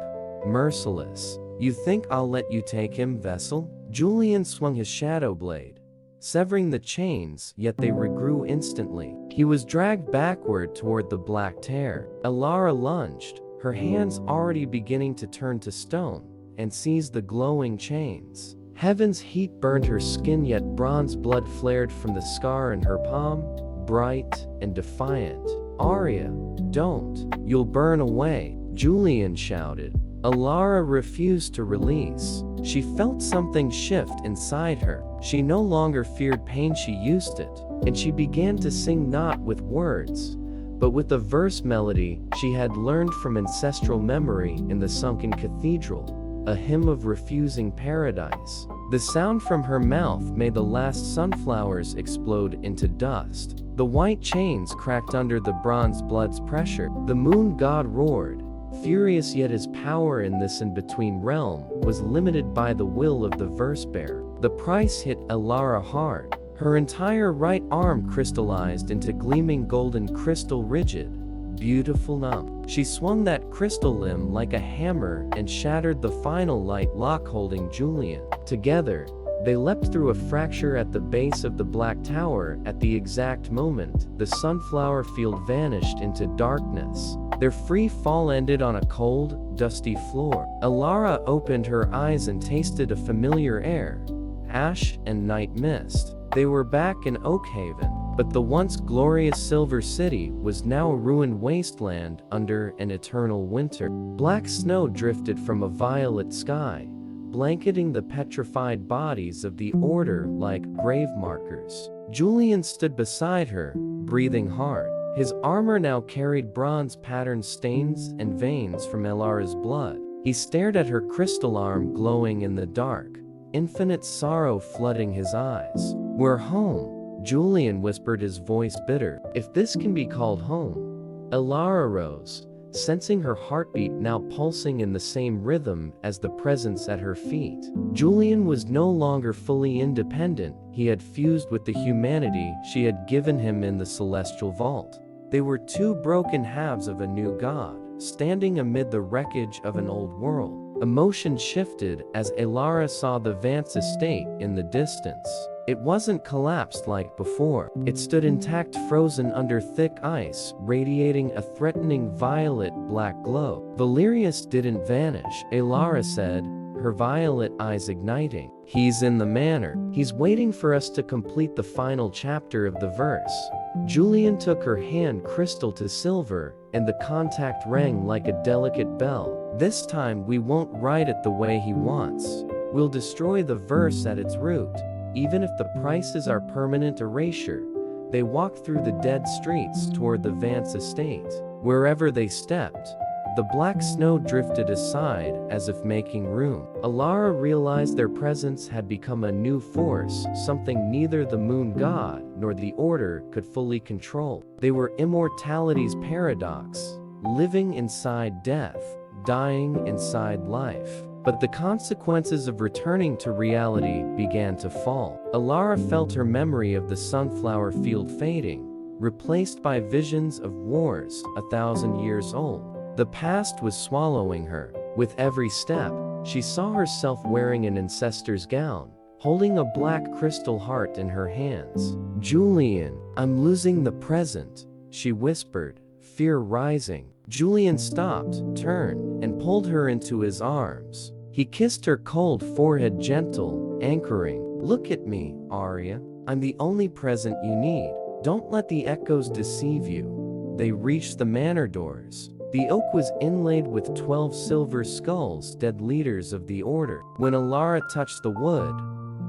merciless. You think I'll let you take him, vessel? Julian swung his shadow blade, severing the chains, yet they regrew instantly. He was dragged backward toward the black tear. Elara lunged, her hands already beginning to turn to stone, and seized the glowing chains. Heaven's heat burned her skin, yet bronze blood flared from the scar in her palm, bright and defiant. Arya, don't. You'll burn away, Julian shouted. Elara refused to release. She felt something shift inside her. She no longer feared pain, she used it, and she began to sing, not with words, but with a verse melody she had learned from ancestral memory in the sunken cathedral, a hymn of refusing paradise. The sound from her mouth made the last sunflowers explode into dust. The white chains cracked under the bronze blood's pressure. The moon god roared, furious, yet his power in this in-between realm was limited by the will of the verse bearer. The price hit Elara hard. Her entire right arm crystallized into gleaming golden crystal, rigid, beautiful, numb. She swung that crystal limb like a hammer and shattered the final light lock holding Julian. Together, they leapt through a fracture at the base of the black tower. At the exact moment the sunflower field vanished into darkness, their free fall ended on a cold, dusty floor. Elara opened her eyes and tasted a familiar air, ash and night mist. They were back in Oakhaven, but the once glorious Silver City was now a ruined wasteland under an eternal winter. Black snow drifted from a violet sky, blanketing the petrified bodies of the Order like grave markers. Julian stood beside her, breathing hard. His armor now carried bronze-patterned stains and veins from Elara's blood. He stared at her crystal arm glowing in the dark, infinite sorrow flooding his eyes. "We're home," Julian whispered, his voice bitter. "If this can be called home." Elara rose, sensing her heartbeat now pulsing in the same rhythm as the presence at her feet. Julian was no longer fully independent. He had fused with the humanity she had given him in the celestial vault. They were two broken halves of a new god, standing amid the wreckage of an old world. Emotion shifted as Elara saw the Vance estate in the distance. It wasn't collapsed like before. It stood intact, frozen under thick ice, radiating a threatening violet-black glow. "Valerius didn't vanish," Elara said, her violet eyes igniting. "He's in the manor. He's waiting for us to complete the final chapter of the verse." Julian took her hand, crystal to silver, and the contact rang like a delicate bell. "This time we won't write it the way he wants. We'll destroy the verse at its root, even if the price is our permanent erasure." They walked through the dead streets toward the Vance estate. Wherever they stepped, the black snow drifted aside as if making room. Elara realized their presence had become a new force, something neither the moon god nor the Order could fully control. They were immortality's paradox, living inside death, dying inside life. But the consequences of returning to reality began to fall. Elara felt her memory of the sunflower field fading, replaced by visions of wars 1,000 years old. The past was swallowing her. With every step, she saw herself wearing an ancestor's gown, holding a black crystal heart in her hands. "Julian, I'm losing the present," she whispered, fear rising. Julian stopped, turned, and pulled her into his arms. He kissed her cold forehead, gentle, anchoring. "Look at me, Arya. I'm the only present you need. Don't let the echoes deceive you." They reached the manor doors. The oak was inlaid with 12 silver skulls, dead leaders of the order. When Elara touched the wood,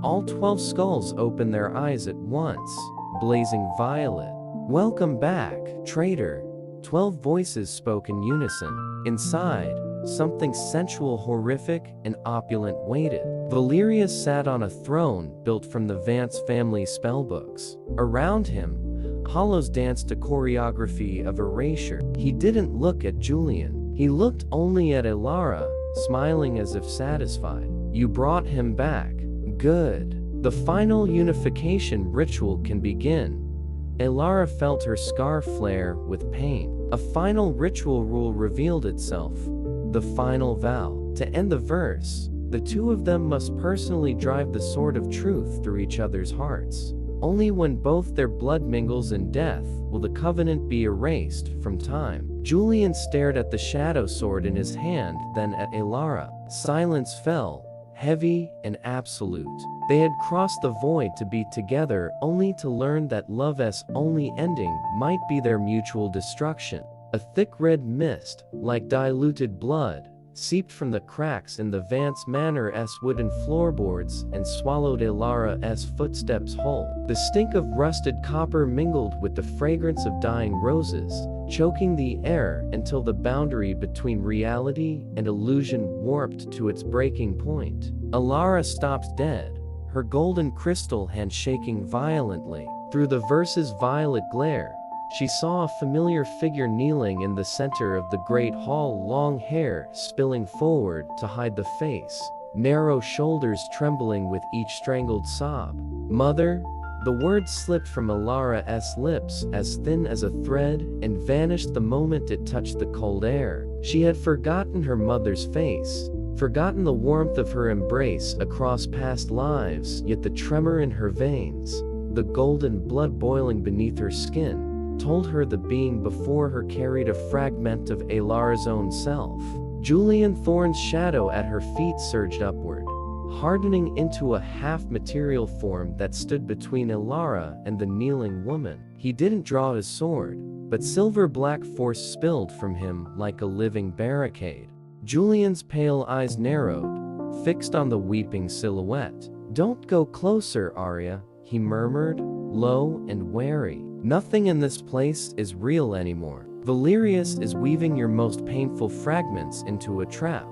all 12 skulls opened their eyes at once, blazing violet. "Welcome back, traitor," 12 voices spoke in unison. Inside, something sensual, horrific, and opulent waited. Valerius sat on a throne built from the Vance family spellbooks. Around him, hollows danced a choreography of erasure. He didn't look at Julian. He looked only at Elara, smiling as if satisfied. "You brought him back. Good. The final unification ritual can begin." Elara felt her scar flare with pain. A final ritual rule revealed itself. The final vow. To end the verse, the two of them must personally drive the sword of truth through each other's hearts. Only when both their blood mingles in death will the covenant be erased from time. Julian stared at the shadow sword in his hand, then at Elara. Silence fell, heavy and absolute. They had crossed the void to be together, only to learn that love's only ending might be their mutual destruction. A thick red mist, like diluted blood, seeped from the cracks in the Vance Manor's wooden floorboards and swallowed Elara's footsteps whole. The stink of rusted copper mingled with the fragrance of dying roses, choking the air until the boundary between reality and illusion warped to its breaking point. Elara stopped dead, her golden crystal hand shaking violently. Through the verse's violet glare, she saw a familiar figure kneeling in the center of the great hall, long hair spilling forward to hide the face, narrow shoulders trembling with each strangled sob. "Mother?" The word slipped from Elara's lips as thin as a thread and vanished the moment it touched the cold air. She had forgotten her mother's face, forgotten the warmth of her embrace across past lives, yet the tremor in her veins, the golden blood boiling beneath her skin, told her the being before her carried a fragment of Elara's own self. Julian Thorne's shadow at her feet surged upward, hardening into a half-material form that stood between Elara and the kneeling woman. He didn't draw his sword, but silver-black force spilled from him like a living barricade. Julian's pale eyes narrowed, fixed on the weeping silhouette. "Don't go closer, Arya," he murmured, low and wary. "Nothing in this place is real anymore. Valerius is weaving your most painful fragments into a trap.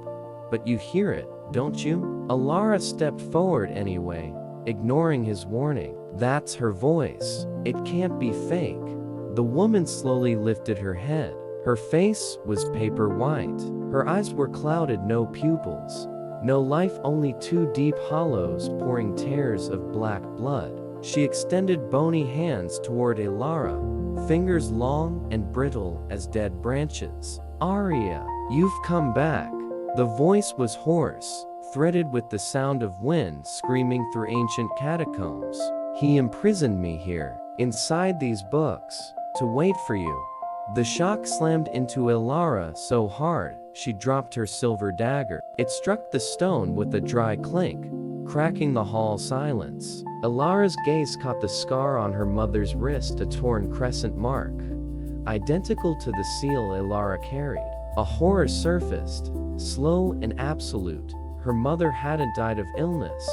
But you hear it, don't you?" Elara stepped forward anyway, ignoring his warning. "That's her voice. It can't be fake." The woman slowly lifted her head. Her face was paper white. Her eyes were clouded, no pupils. No life, only two deep hollows pouring tears of black blood. She extended bony hands toward Elara, fingers long and brittle as dead branches. "Arya, you've come back." The voice was hoarse, threaded with the sound of wind screaming through ancient catacombs. "He imprisoned me here, inside these books, to wait for you." The shock slammed into Elara so hard, she dropped her silver dagger. It struck the stone with a dry clink, cracking the hall silence. Elara's gaze caught the scar on her mother's wrist, a torn crescent mark, identical to the seal Elara carried. A horror surfaced, slow and absolute. Her mother hadn't died of illness,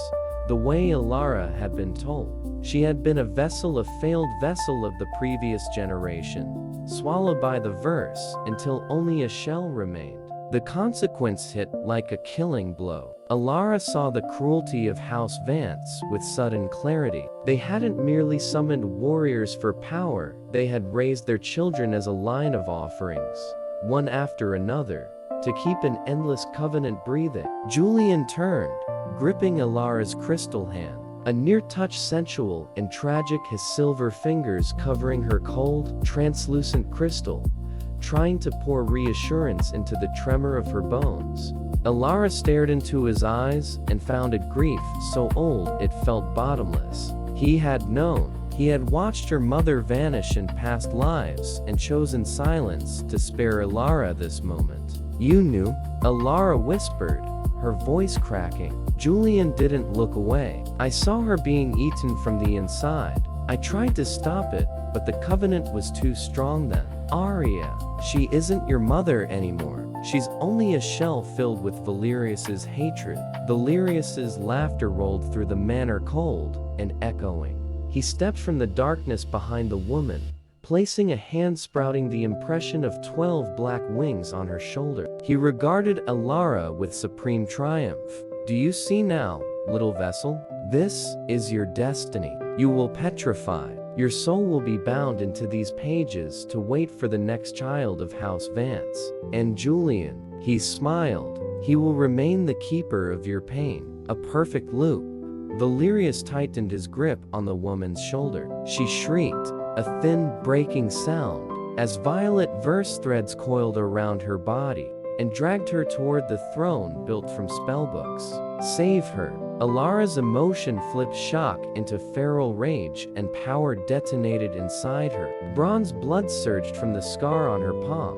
the way Elara had been told. She had been a vessel, a failed vessel of the previous generation, swallowed by the verse until only a shell remained. The consequence hit like a killing blow. Elara saw the cruelty of House Vance with sudden clarity. They hadn't merely summoned warriors for power, they had raised their children as a line of offerings, one after another, to keep an endless covenant breathing. Julian turned, gripping Elara's crystal hand, a near-touch sensual and tragic, his silver fingers covering her cold, translucent crystal, trying to pour reassurance into the tremor of her bones. Elara stared into his eyes and found a grief so old it felt bottomless. He had known. He had watched her mother vanish in past lives and chosen silence to spare Elara this moment. "You knew?" Elara whispered, her voice cracking. Julian didn't look away. "I saw her being eaten from the inside. I tried to stop it, but the covenant was too strong then." Arya, she isn't your mother anymore. She's only a shell filled with Valerius's hatred. Valerius's laughter rolled through the manor cold and echoing. He stepped from the darkness behind the woman, placing a hand sprouting the impression of 12 black wings on her shoulder. He regarded Elara with supreme triumph. Do you see now, little vessel? This is your destiny. You will petrify. Your soul will be bound into these pages to wait for the next child of House Vance. And Julian, he smiled, he will remain the keeper of your pain. A perfect loop. Valerius tightened his grip on the woman's shoulder. She shrieked, a thin, breaking sound, as violet verse threads coiled around her body and dragged her toward the throne built from spellbooks. Save her. Elara's emotion flipped shock into feral rage and power detonated inside her. Bronze blood surged from the scar on her palm,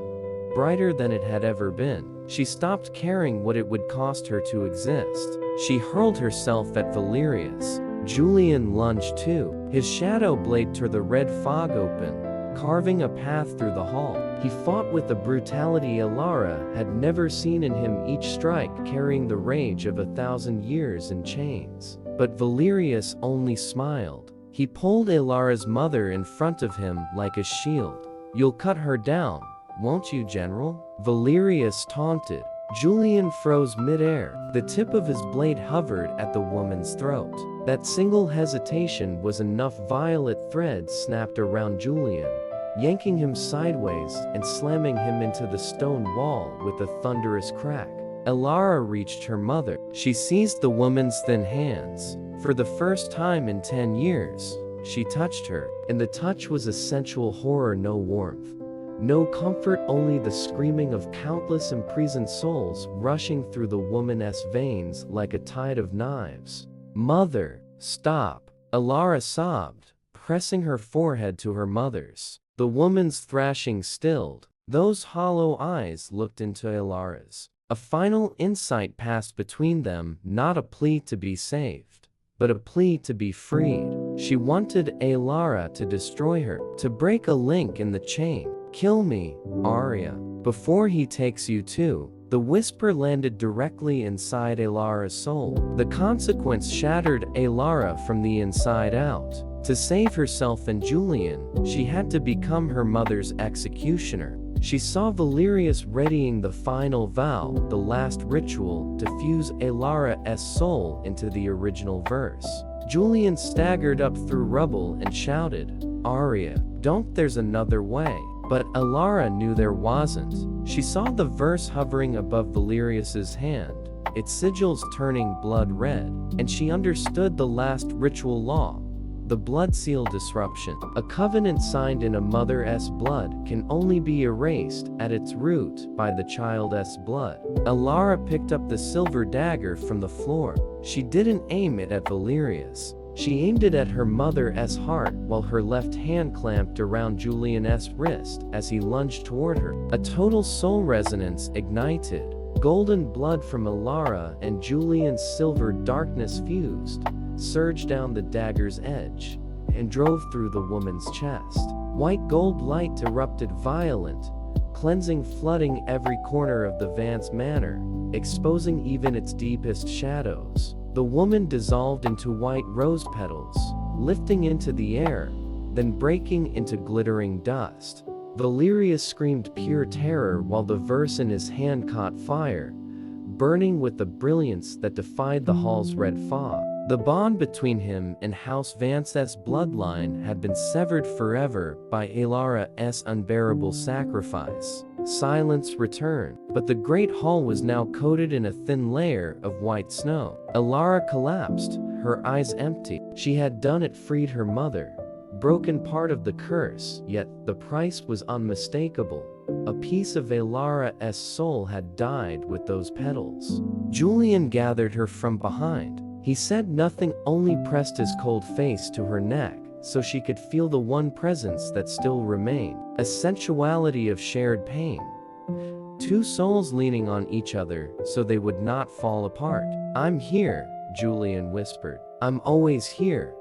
brighter than it had ever been. She stopped caring what it would cost her to exist. She hurled herself at Valerius. Julian lunged too, his shadow blade tore the red fog open, carving a path through the hall. He fought with a brutality Elara had never seen in him, each strike carrying the rage of 1,000 years in chains. But Valerius only smiled. He pulled Elara's mother in front of him like a shield. You'll cut her down, won't you, General? Valerius taunted. Julian froze midair. The tip of his blade hovered at the woman's throat. That single hesitation was enough. Violet threads snapped around Julian, yanking him sideways and slamming him into the stone wall with a thunderous crack. Elara reached her mother. She seized the woman's thin hands. For the first time in 10 years, she touched her, and the touch was a sensual horror, no warmth, no comfort, only the screaming of countless imprisoned souls rushing through the woman's veins like a tide of knives. Mother, stop, Elara sobbed, pressing her forehead to her mother's. The woman's thrashing stilled. Those hollow eyes looked into Elara's. A final insight passed between them, not a plea to be saved, but a plea to be freed. She wanted Elara to destroy her, to break a link in the chain. Kill me, Arya, before he takes you too. The whisper landed directly inside Elara's soul. The consequence shattered Elara from the inside out. To save herself and Julian, she had to become her mother's executioner. She saw Valerius readying the final vow, the last ritual, to fuse Elara's soul into the original verse. Julian staggered up through rubble and shouted, Arya, don't, there's another way. But Elara knew there wasn't. She saw the verse hovering above Valerius's hand, its sigils turning blood red, and she understood the last ritual law. The blood seal disruption. A covenant signed in a mother's blood can only be erased at its root by the child's blood. Elara picked up the silver dagger from the floor. She didn't aim it at Valerius. She aimed it at her mother's heart while her left hand clamped around Julian's wrist as he lunged toward her. A total soul resonance ignited. Golden blood from Elara and Julian's silver darkness fused, surged down the dagger's edge, and drove through the woman's chest. White gold light erupted violent, cleansing, flooding every corner of the Vance Manor, exposing even its deepest shadows. The woman dissolved into white rose petals, lifting into the air, then breaking into glittering dust. Valerius screamed pure terror while the verse in his hand caught fire, burning with a brilliance that defied the hall's red fog. The bond between him and House Vance's bloodline had been severed forever by Elara's unbearable sacrifice. Silence returned, but the great hall was now coated in a thin layer of white snow. Elara collapsed, her eyes empty. She had done it, freed her mother, broken part of the curse, yet the price was unmistakable. A piece of Elara's soul had died with those petals. Julian gathered her from behind. He said nothing, only pressed his cold face to her neck so she could feel the one presence that still remained, a sensuality of shared pain. Two souls leaning on each other so they would not fall apart. I'm here, Julian whispered. I'm always here.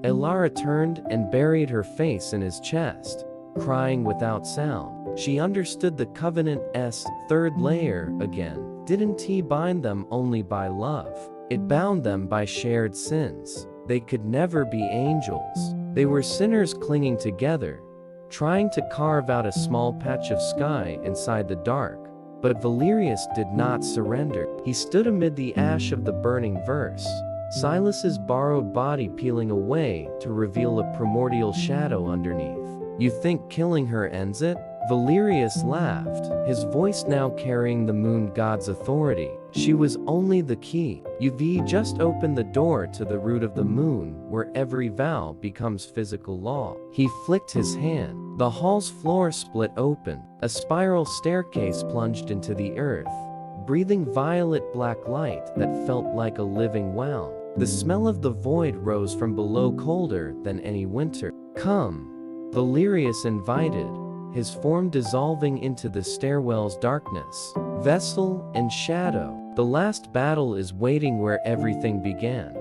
Elara turned and buried her face in his chest. crying without sound. She understood the Covenant's third layer again. Didn't he bind them only by love? It bound them by shared sins. They could never be angels. They were sinners clinging together, trying to carve out a small patch of sky inside the dark. But Valerius did not surrender. He stood amid the ash of the burning verse, Silas's borrowed body peeling away to reveal a primordial shadow underneath. You think killing her ends it? Valerius laughed, his voice now carrying the moon god's authority. She was only the key. You've just opened the door to the root of the moon, where every vow becomes physical law. He flicked his hand. The hall's floor split open. A spiral staircase plunged into the earth, breathing violet black light that felt like a living wound. The smell of the void rose from below, colder than any winter. Come, Valerius invited, his form dissolving into the stairwell's darkness. Vessel and shadow, the last battle is waiting where everything began.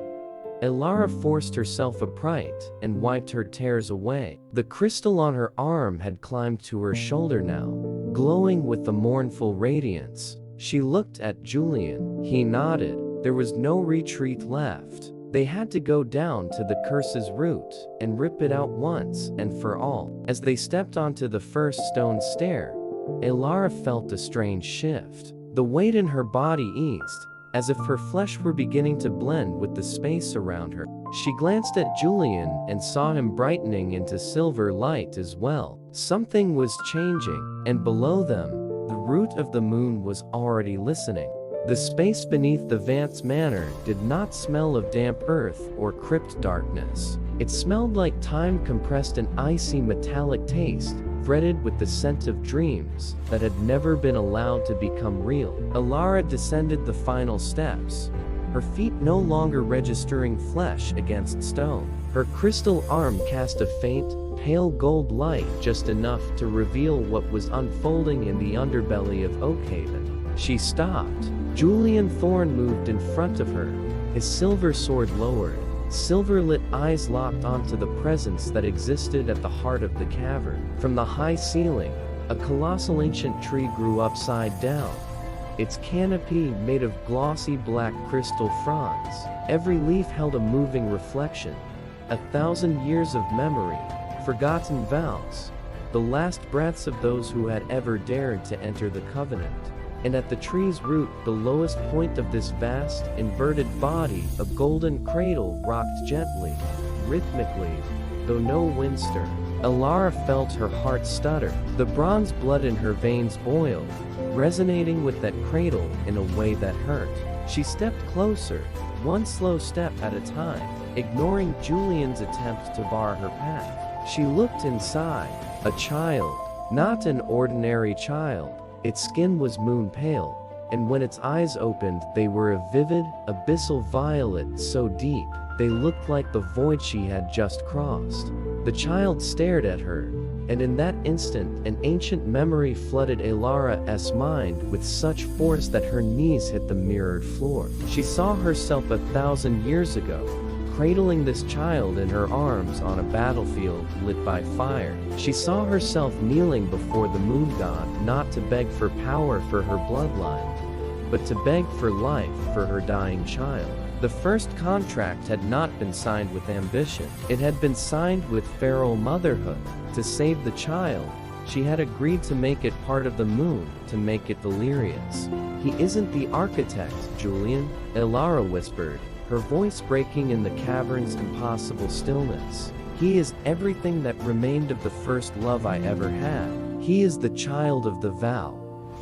Elara forced herself upright and wiped her tears away. The crystal on her arm had climbed to her shoulder now, glowing with the mournful radiance. She looked at Julian. He nodded. There was no retreat left. They had to go down to the curse's root and rip it out once and for all. As they stepped onto the first stone stair, Elara felt a strange shift. The weight in her body eased, as if her flesh were beginning to blend with the space around her. She glanced at Julian and saw him brightening into silver light as well. Something was changing, and below them, the root of the moon was already listening. The space beneath the Vance Manor did not smell of damp earth or crypt darkness. It smelled like time compressed, an icy metallic taste, threaded with the scent of dreams that had never been allowed to become real. Elara descended the final steps, her feet no longer registering flesh against stone. Her crystal arm cast a faint, pale gold light, just enough to reveal what was unfolding in the underbelly of Oakhaven. She stopped. Julian Thorne moved in front of her, his silver sword lowered. Silver-lit eyes locked onto the presence that existed at the heart of the cavern. From the high ceiling, a colossal ancient tree grew upside down, its canopy made of glossy black crystal fronds. Every leaf held a moving reflection, 1,000 years of memory, forgotten vows, the last breaths of those who had ever dared to enter the Covenant. And at the tree's root, the lowest point of this vast, inverted body, a golden cradle rocked gently, rhythmically, though no wind stirred. Elara felt her heart stutter. The bronze blood in her veins boiled, resonating with that cradle in a way that hurt. She stepped closer, one slow step at a time, ignoring Julian's attempt to bar her path. She looked inside. A child, not an ordinary child. Its skin was moon pale, and when its eyes opened, they were a vivid, abyssal violet so deep, they looked like the void she had just crossed. The child stared at her, and in that instant, an ancient memory flooded Elara's mind with such force that her knees hit the mirrored floor. She saw herself 1,000 years ago, cradling this child in her arms on a battlefield lit by fire. She saw herself kneeling before the moon god, not to beg for power for her bloodline, but to beg for life for her dying child. The first contract had not been signed with ambition. It had been signed with feral motherhood. To save the child, she had agreed to make it part of the moon, to make it Valerius. He isn't the architect, Julian, Elara whispered, her voice breaking in the cavern's impossible stillness. He is everything that remained of the first love I ever had. He is the child of the vow.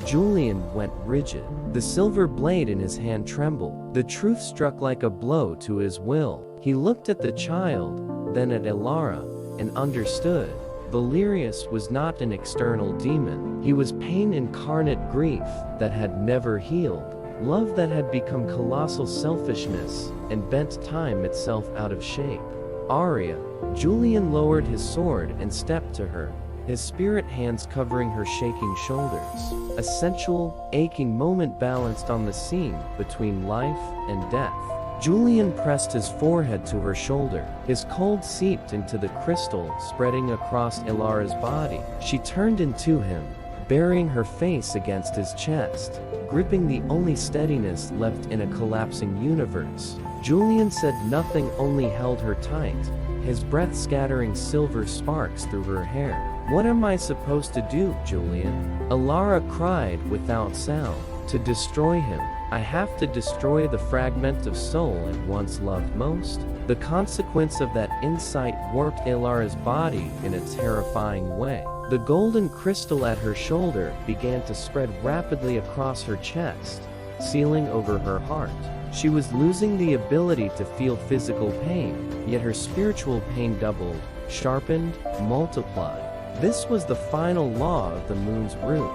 Julian went rigid. The silver blade in his hand trembled. The truth struck like a blow to his will. He looked at the child, then at Elara, and understood. Valerius was not an external demon. He was pain incarnate, grief that had never healed. Love that had become colossal selfishness and bent time itself out of shape. Aria. Julian lowered his sword and stepped to her, his spirit hands covering her shaking shoulders. A sensual, aching moment balanced on the seam between life and death. Julian pressed his forehead to her shoulder. His cold seeped into the crystal, spreading across Elara's body. She turned into him, burying her face against his chest, gripping the only steadiness left in a collapsing universe. Julian said nothing, only held her tight, his breath scattering silver sparks through her hair. "What am I supposed to do, Julian?" Elara cried without sound. "To destroy him. I have to destroy the fragment of soul I once loved most." The consequence of that insight warped Elara's body in a terrifying way. The golden crystal at her shoulder began to spread rapidly across her chest, sealing over her heart. She was losing the ability to feel physical pain, yet her spiritual pain doubled, sharpened, multiplied. This was the final law of the moon's root,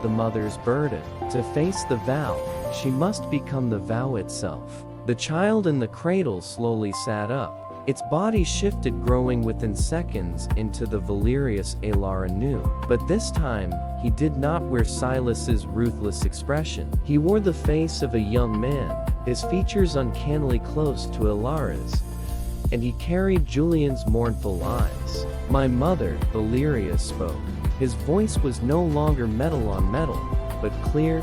the mother's burden. To face the vow, she must become the vow itself. The child in the cradle slowly sat up. Its body shifted, growing within seconds into the Valerius Elara knew. But this time, he did not wear Silas's ruthless expression. He wore the face of a young man, his features uncannily close to Elara's, and he carried Julian's mournful eyes. "My mother," Valerius spoke. His voice was no longer metal on metal, but clear,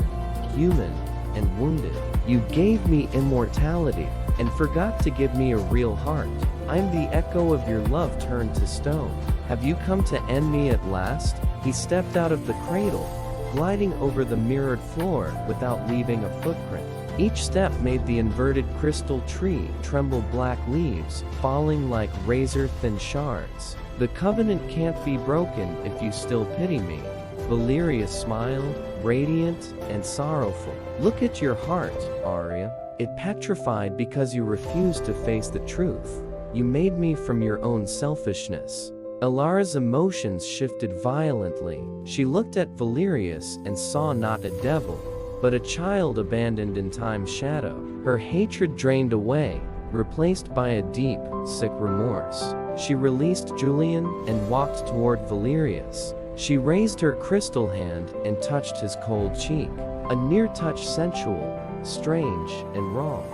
human, and wounded. "You gave me immortality, and forgot to give me a real heart. I'm the echo of your love turned to stone. Have you come to end me at last?" He stepped out of the cradle, gliding over the mirrored floor without leaving a footprint. Each step made the inverted crystal tree tremble, black leaves falling like razor-thin shards. "The covenant can't be broken if you still pity me." Valerius smiled, radiant and sorrowful. "Look at your heart, Arya. It petrified because you refused to face the truth. You made me from your own selfishness." Elara's emotions shifted violently. She looked at Valerius and saw not a devil, but a child abandoned in time's shadow. Her hatred drained away, replaced by a deep, sick remorse. She released Julian and walked toward Valerius. She raised her crystal hand and touched his cold cheek. A near touch, sensual, strange, and wrong.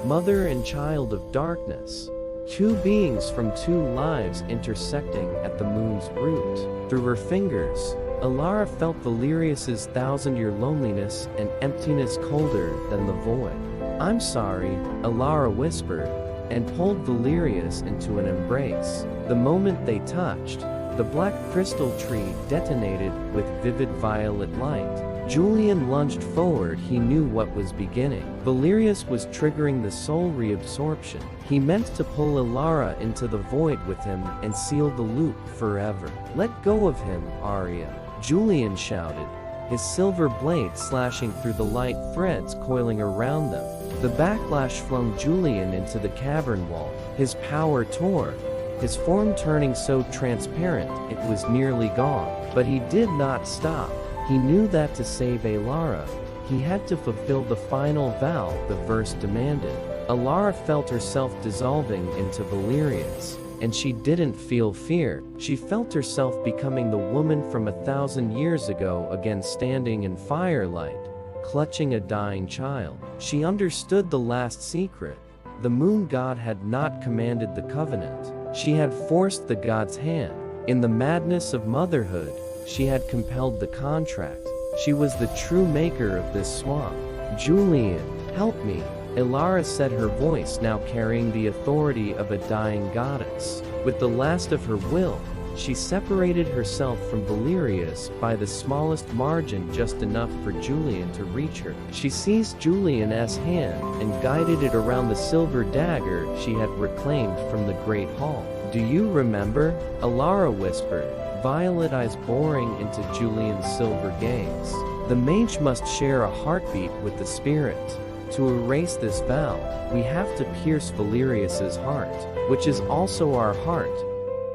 Mother and child of darkness. Two beings from two lives intersecting at the moon's root. Through her fingers, Elara felt Valerius's thousand-year loneliness and emptiness colder than the void. "I'm sorry," Elara whispered, and pulled Valerius into an embrace. The moment they touched, the black crystal tree detonated with vivid violet light. Julian lunged forward. He knew what was beginning. Valerius was triggering the soul reabsorption. He meant to pull Elara into the void with him and seal the loop forever. "Let go of him, Arya," Julian shouted, his silver blade slashing through the light threads coiling around them. The backlash flung Julian into the cavern wall. His power tore, his form turning so transparent it was nearly gone. But he did not stop. He knew that to save Elara, he had to fulfill the final vow the verse demanded. Elara felt herself dissolving into Valerius, and she didn't feel fear. She felt herself becoming the woman from 1,000 years ago again, standing in firelight, clutching a dying child. She understood the last secret. The moon god had not commanded the covenant. She had forced the god's hand. In the madness of motherhood, she had compelled the contract. She was the true maker of this swamp. "Julian, help me," Elara said, her voice now carrying the authority of a dying goddess. With the last of her will, she separated herself from Valerius by the smallest margin, just enough for Julian to reach her. She seized Julian's hand and guided it around the silver dagger she had reclaimed from the Great Hall. "Do you remember?" Elara whispered, violet eyes boring into Julian's silver gaze. "The mage must share a heartbeat with the spirit. To erase this vow, we have to pierce Valerius's heart, which is also our heart."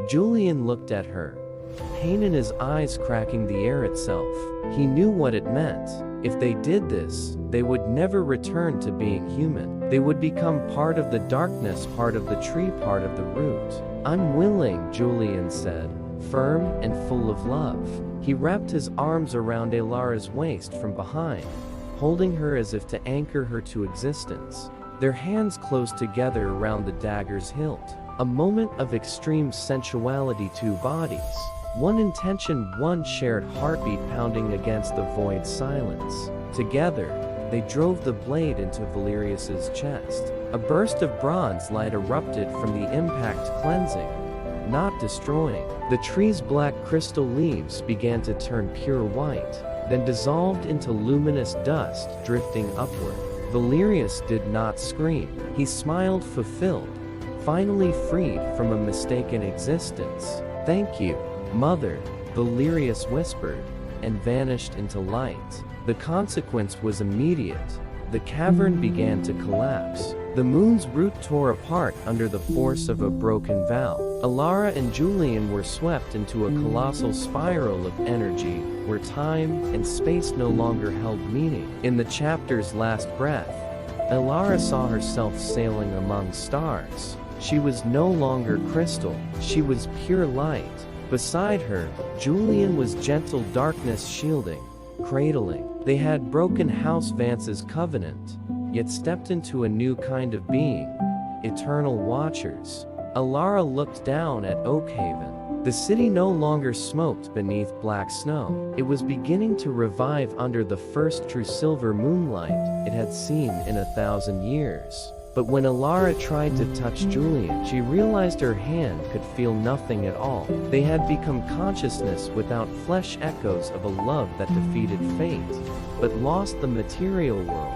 Julian looked at her, pain in his eyes cracking the air itself. He knew what it meant. If they did this, they would never return to being human. They would become part of the darkness, part of the tree, part of the root. "I'm willing," Julian said, firm and full of love. He wrapped his arms around Elara's waist from behind, holding her as if to anchor her to existence. their hands closed together around the dagger's hilt. A moment of extreme sensuality, two bodies. One intention, one shared heartbeat pounding against the void silence. Together, they drove the blade into Valerius's chest. A burst of bronze light erupted from the impact, cleansing, not destroying. The tree's black crystal leaves began to turn pure white, then dissolved into luminous dust, drifting upward. Valerius did not scream. He smiled, fulfilled, finally freed from a mistaken existence. "Thank you, Mother," Valerius whispered, and vanished into light. The consequence was immediate. The cavern began to collapse. The moon's root tore apart under the force of a broken vow. Elara and Julian were swept into a colossal spiral of energy, where time and space no longer held meaning. In the chapter's last breath, Elara saw herself sailing among stars. She was no longer crystal, she was pure light. Beside her, Julian was gentle darkness shielding, cradling. They had broken House Vance's covenant, yet stepped into a new kind of being, eternal watchers. Elara looked down at Oakhaven. The city no longer smoked beneath black snow. It was beginning to revive under the first true silver moonlight it had seen in 1,000 years. But when Elara tried to touch Julian, she realized her hand could feel nothing at all. They had become consciousness without flesh, echoes of a love that defeated fate, but lost the material world.